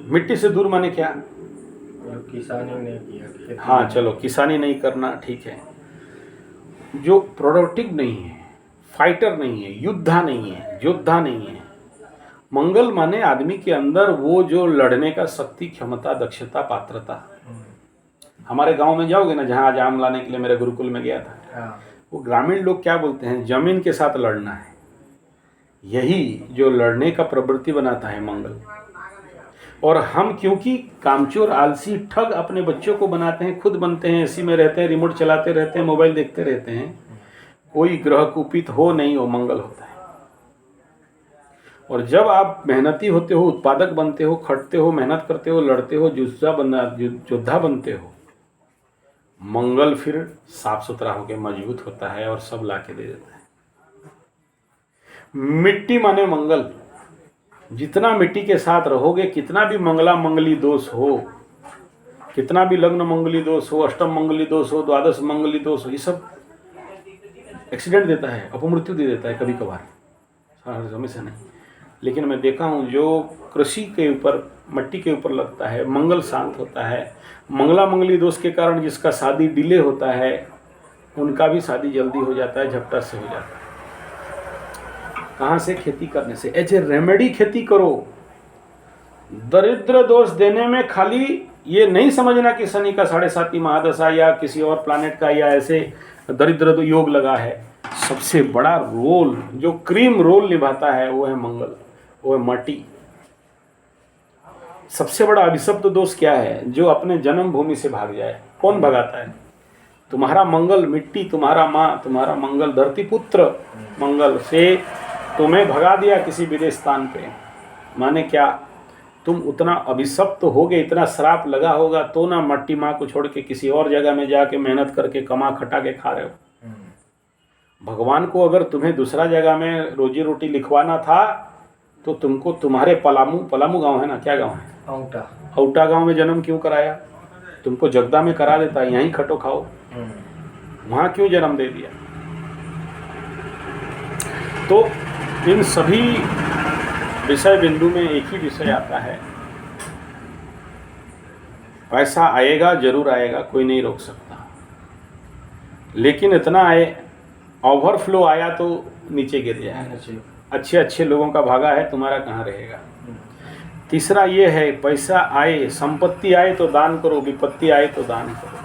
मिट्टी से दूर माने क्या? किसानी नहीं किया। हाँ चलो, किसानी नहीं करना ठीक है, जो प्रोडक्टिव नहीं है, फाइटर नहीं है, योद्धा नहीं है, योद्धा नहीं है। मंगल माने आदमी के अंदर वो जो लड़ने का शक्ति, क्षमता, दक्षता, पात्रता। हमारे गांव में जाओगे ना, जहाँ आज आम लाने के लिए मेरे गुरुकुल में गया था, हाँ। वो ग्रामीण लोग क्या बोलते हैं, जमीन के साथ लड़ना है। यही जो लड़ने का प्रवृत्ति बनाता है मंगल। और हम क्योंकि कामचोर, आलसी, ठग अपने बच्चों को बनाते हैं, खुद बनते हैं, एसी में रहते हैं, रिमोट चलाते रहते हैं, मोबाइल देखते रहते हैं, कोई ग्रह कुपित हो नहीं हो, मंगल होता है। और जब आप मेहनती होते हो, उत्पादक बनते हो, खटते हो, मेहनत करते हो, लड़ते हो, योद्धा बनते हो, मंगल फिर साफ सुथरा होकर मजबूत होता है और सब ला के दे देता है। मिट्टी माने मंगल। जितना मिट्टी के साथ रहोगे, कितना भी मंगला मंगली दोष हो, कितना भी लग्न मंगली दोष हो, अष्टम मंगली दोष हो, द्वादश मंगली दोष हो, ये सब एक्सीडेंट देता है, अपमृत्यु दे देता है कभी कभार, हमेशा नहीं। लेकिन मैं देखा हूँ जो कृषि के ऊपर, मिट्टी के ऊपर लगता है, मंगल शांत होता है। मंगला मंगली दोष के कारण जिसका शादी डिले होता है, उनका भी शादी जल्दी हो जाता है, झपटा से हो जाता है। कहाँ से? खेती करने से। एज ए रेमेडी खेती करो। दरिद्र दोष देने में खाली ये नहीं समझना कि शनि का 7.5 महादशा या किसी और प्लैनेट का या ऐसे दरिद्र योग लगा है। सबसे बड़ा रोल, जो क्रीम रोल निभाता है, वो है मंगल, वो है माटी। सबसे बड़ा अभिशप्त दोष क्या है? जो अपने जन्मभूमि से भाग जाए। कौन भगाता है? तुम्हारा मंगल मिट्टी, तुम्हारा माँ, तुम्हारा मंगल धरती पुत्र मंगल से तुम्हें भगा दिया किसी विदेश स्थान पे। माने क्या? तुम उतना अभिशप्त होगे, इतना श्राप लगा होगा तो ना मट्टी माँ को छोड़ के किसी और जगह में जाके मेहनत करके कमा खटा के खा रहे हो। भगवान को अगर तुम्हें दूसरा जगह में रोजी रोटी लिखवाना था तो तुमको तुम्हारे पलामू गांव है ना, क्या गांव है? औटा गांव में जन्म क्यों कराया? तुमको जगदा में करा देता, यहीं खटो खाओ। वहां क्यों जन्म दे दिया? तो इन सभी विषय बिंदु में एक ही विषय आता है, पैसा आएगा, जरूर आएगा, कोई नहीं रोक सकता। लेकिन इतना आए, ओवरफ्लो आया तो नीचे गिर जाएगा। अच्छे अच्छे लोगों का भागा है, तुम्हारा कहाँ रहेगा। तीसरा ये है, पैसा आए, संपत्ति आए तो दान करो, विपत्ति आए तो दान करो।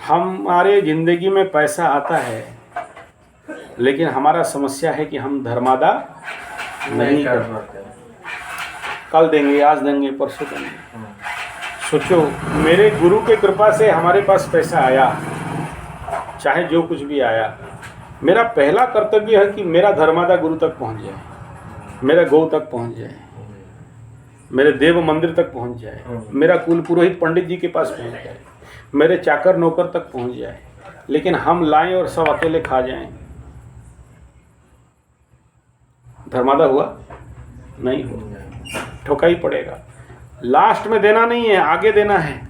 हमारे जिंदगी में पैसा आता है, लेकिन हमारा समस्या है कि हम धर्मादा नहीं कर पाते। कल देंगे, आज देंगे, परसों देंगे। सोचो, मेरे गुरु के कृपा से हमारे पास पैसा आया, चाहे जो कुछ भी आया, मेरा पहला कर्तव्य है कि मेरा धर्मादा गुरु तक पहुंच जाए, मेरे गौ तक पहुंच जाए, मेरे देव मंदिर तक पहुंच जाए, मेरा कुल पुरोहित पंडित जी के पास पहुंच जाए, मेरे चाकर नौकर तक पहुंच जाए। लेकिन हम लाएं और सब अकेले खा जाएं, धर्मादा हुआ? नहीं हुआ, ठोका ही पड़ेगा। लास्ट में देना नहीं है, आगे देना है।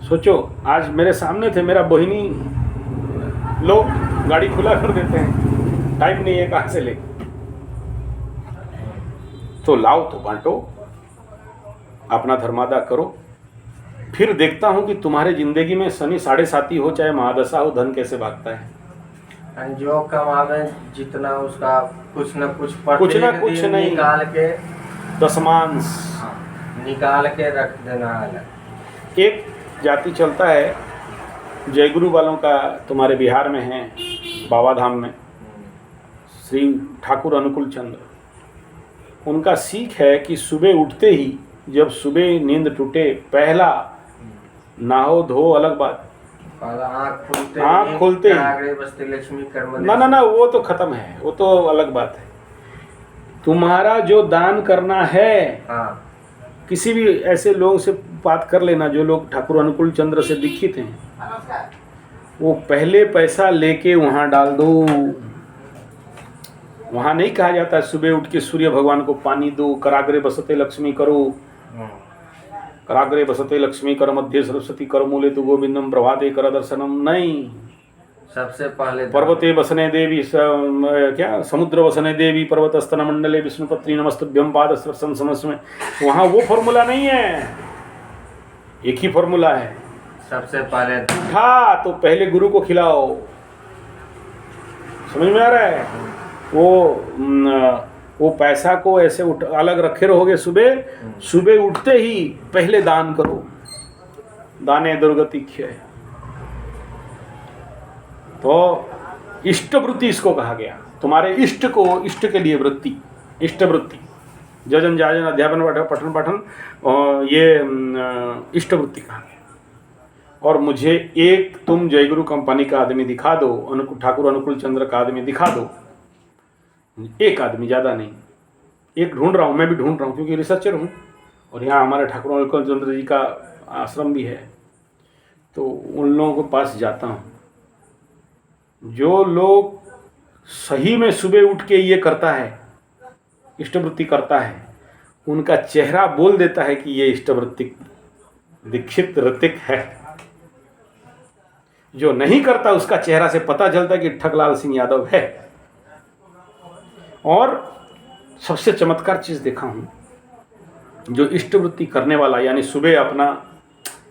सोचो, आज मेरे सामने थे, मेरा बहिनी लोग गाड़ी खुला कर देते हैं, टाइम नहीं है कहाँ से ले, तो लाओ तो बांटो, अपना धर्मादा करो। फिर देखता हूं कि तुम्हारे जिंदगी में शनि 7.5 हो चाहे महादशा हो, धन कैसे भागता है। जो कमावे जितना उसका कुछ न कुछ नहीं निकाल के, दशमांश निकाल के रख देना अलग। एक जाति चलता है जयगुरु वालों का, तुम्हारे बिहार में है, बाबा धाम में, श्री ठाकुर अनुकूल चंद्र। उनका सीख है कि सुबह उठते ही जब सुबह नींद टूटे, पहला नहाओ धो अलग बात, आँख खोलते ही आगे बसते लक्ष्मी कर्म ना वो तो खत्म है, वो तो अलग बात है। तुम्हारा जो दान करना है, हाँ किसी भी ऐसे लोगों से बात कर लेना जो लोग ठाकुर अनुकूल चंद्र से दीक्षित हैं, वो पहले पैसा लेके वहाँ डाल दो। वहाँ नहीं कहा जाता सुबह उठ के सूर्य भगवान को पानी दो, कराग्रे बसते लक्ष्मी करो, कराग्रे बसते लक्ष्मी कर मध्य सरस्वती कर मूले तु गोविंदम प्रभाते कर दर्शनम। नहीं, सबसे पहले पर्वते बसने देवी क्या समुद्र बसने देवी पर्वत स्तन मंडले विष्णुपत्नी नमस्तुभ्यम पाद स्पर्शन समस्मे। वहाँ वो फॉर्मूला नहीं है, एक ही फॉर्मूला है। सबसे पहले उठा तो पहले गुरु को खिलाओ। समझ में आ रहा है? वो पैसा को ऐसे अलग रखे रहोगे, सुबह उठते ही पहले दान करो। दाने दुर्गति क्षय। तो इष्ट वृत्ति इसको कहा गया। तुम्हारे इष्ट को, इष्ट के लिए वृत्ति, इष्ट वृत्ति, जजन जाजन अध्यापन पठन पठन, ये इष्ट वृत्ति कहा गया। और मुझे एक तुम जयगुरु कंपनी का आदमी दिखा दो, ठाकुर अनुकूल चंद्र का आदमी दिखा दो, एक आदमी, ज़्यादा नहीं, एक ढूंढ रहा हूँ, मैं भी ढूंढ रहा हूँ क्योंकि रिसर्चर हूँ और यहाँ हमारे ठाकुर अनुकूल चंद्र जी का आश्रम भी है, तो उन लोगों के पास जाता हूँ। जो लोग सही में सुबह उठ के ये करता है, इष्टवृत्ति करता है, उनका चेहरा बोल देता है कि ये इष्टवृत्ति दीक्षित ऋतिक है। जो नहीं करता उसका चेहरा से पता चलता है कि ठगलाल सिंह यादव है। और सबसे चमत्कार चीज देखा हूं, जो इष्टवृत्ति करने वाला, यानी सुबह अपना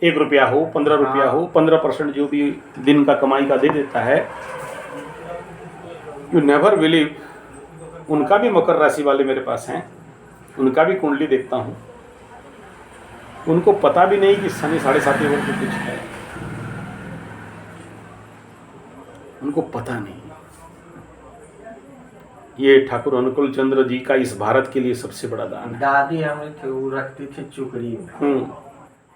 1 रुपया हो, 15 रुपया हो, 15% जो भी दिन का कमाई का दे देता है, यू नेवर बिलीव, उनका भी मकर राशि वाले मेरे पास हैं, उनका भी कुंडली देखता हूं, उनको पता भी नहीं कि शनि 7.5 वर्ष कुछ है, उनको पता नहीं। ये ठाकुर अनुकूल चंद्र जी का इस भारत के लिए सबसे बड़ा दान है। दादी हमें थी, वो रखती थी चुकड़ी में,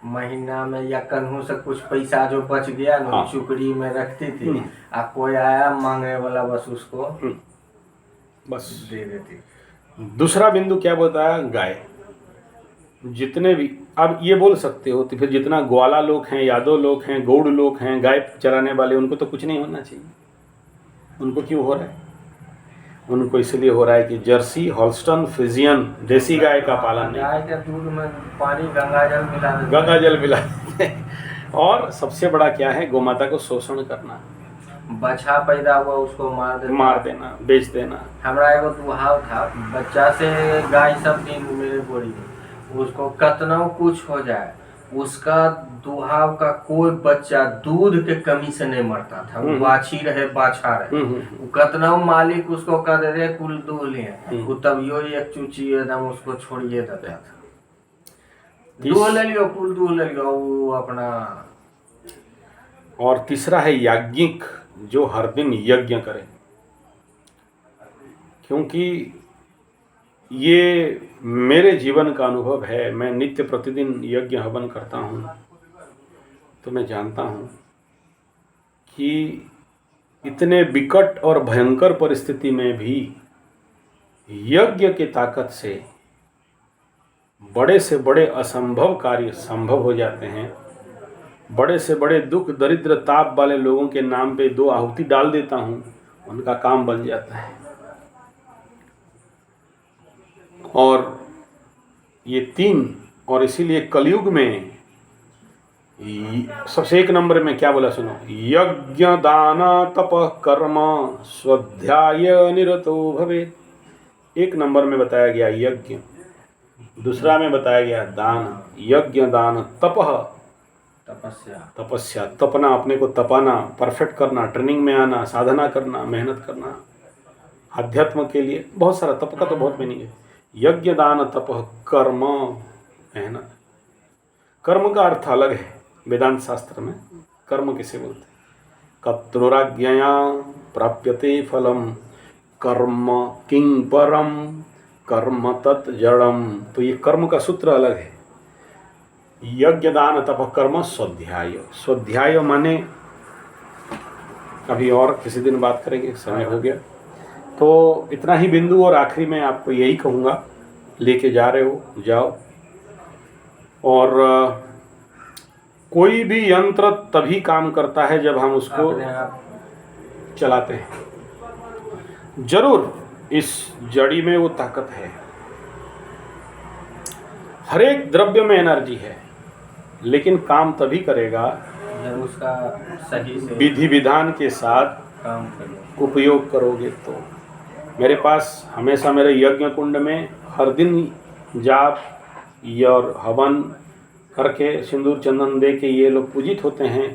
महीना में या कन्हू से कुछ पैसा जो बच गया ना, चुकड़ी में रखती थी। आ कोई आया मांगने वाला, बस उसको बस दे देती। दूसरा बिंदु क्या बताया? गाय। जितने भी, अब ये बोल सकते हो तो फिर जितना ग्वाला लोग हैं, यादव लोग हैं, गौड़ लोग हैं, गाय चराने वाले, उनको तो कुछ नहीं होना चाहिए। उनको क्यों हो रहा है? उनको इसलिए हो रहा है कि जर्सी, हॉल्स्टन, फ्रिजियन देसी गाय का पालन नहीं। गाय के दूध में पानी गंगाजल मिला और सबसे बड़ा क्या है? गोमाता को शोषण करना। बच्चा पैदा हुआ उसको मार देना, बेच देना। हमारा एगो दुहाव था, बच्चा से गाय सब दिन मेरे बोरी में, उसको कतना कुछ हो जाए, उसका दुहाव का कोई बच्चा दूध के कमी से नहीं मरता था। वो बाछी रहे बाछा रहे, वो कतना मालिक उसको कह दे रहे कुल दूध लिए, वो तब यो एक चूची एकदम उसको छोड़िए देता था। दूध ले लियो, कुल दूध ले लियो, वो अपना। और तीसरा है याज्ञिक, जो हर दिन यज्ञ करे, क्योंकि ये मेरे जीवन का अनुभव है। मैं नित्य प्रतिदिन यज्ञ हवन करता हूँ, तो मैं जानता हूँ कि इतने विकट और भयंकर परिस्थिति में भी यज्ञ की ताकत से बड़े से बड़े असंभव कार्य संभव हो जाते हैं। बड़े से बड़े दुख दरिद्र ताप वाले लोगों के नाम पे 2 आहुति डाल देता हूँ, उनका काम बन जाता है। और ये 3, और इसीलिए कलयुग में सबसे 1 नंबर में क्या बोला सुनो? यज्ञ दान तप कर्म स्वाध्याय निरतो भवेत्। 1 नंबर में बताया गया यज्ञ, दूसरा में बताया गया दान। यज्ञ दान तप, तपस्या, तपना, अपने को तपाना, परफेक्ट करना, ट्रेनिंग में आना, साधना करना, मेहनत करना अध्यात्म के लिए। बहुत सारा तप का तो बहुत मीनिंग है। यज्ञ दान तप कर्म, मेहनत। कर्म का अर्थ अलग है वेदांत शास्त्र में। कर्म किसे बोलते हैं? कत्रुराज्ञया प्राप्यते फलम कर्म किं परम कर्म तत् जड़म। तो ये कर्म का सूत्र अलग है। यज्ञ दान तप कर्म स्वाध्याय। स्वाध्याय माने अभी और किसी दिन बात करेंगे, समय हो गया। तो इतना ही बिंदु, और आखिरी में आपको यही कहूँगा, लेके जा रहे हो जाओ। और कोई भी यंत्र तभी काम करता है जब हम उसको चलाते हैं। जरूर इस जड़ी में वो ताकत है, हर एक द्रव्य में एनर्जी है, लेकिन काम तभी करेगा जब उसका सही से विधि विधान के साथ काम करें, उपयोग करोगे तो। मेरे पास हमेशा मेरे यज्ञ कुंड में हर दिन जाप और हवन करके सिंदूर चंदन दे के ये लोग पूजित होते हैं।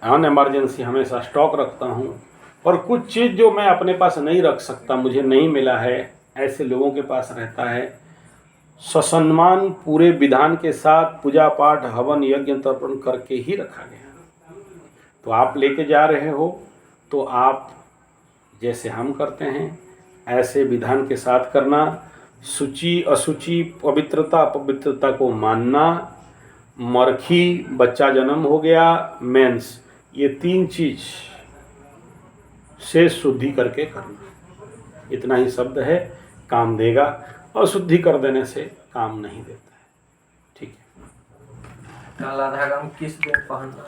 ऑन इमरजेंसी हमेशा स्टॉक रखता हूँ। और कुछ चीज़ जो मैं अपने पास नहीं रख सकता, मुझे नहीं मिला है, ऐसे लोगों के पास रहता है। ससम्मान पूरे विधान के साथ पूजा पाठ हवन यज्ञ तर्पण करके ही रखा गया। तो आप लेके जा रहे हो तो आप जैसे हम करते हैं ऐसे विधान के साथ करना। शुचि अशुचि, पवित्रता अपवित्रता को मानना, मरखी बच्चा जन्म हो गया, मेंस, ये 3 चीज से शुद्धि करके करना। इतना ही शब्द है, काम देगा। अशुद्धि कर देने से काम नहीं देता है। ठीक है। काला धागा हम किस दिन पहनना?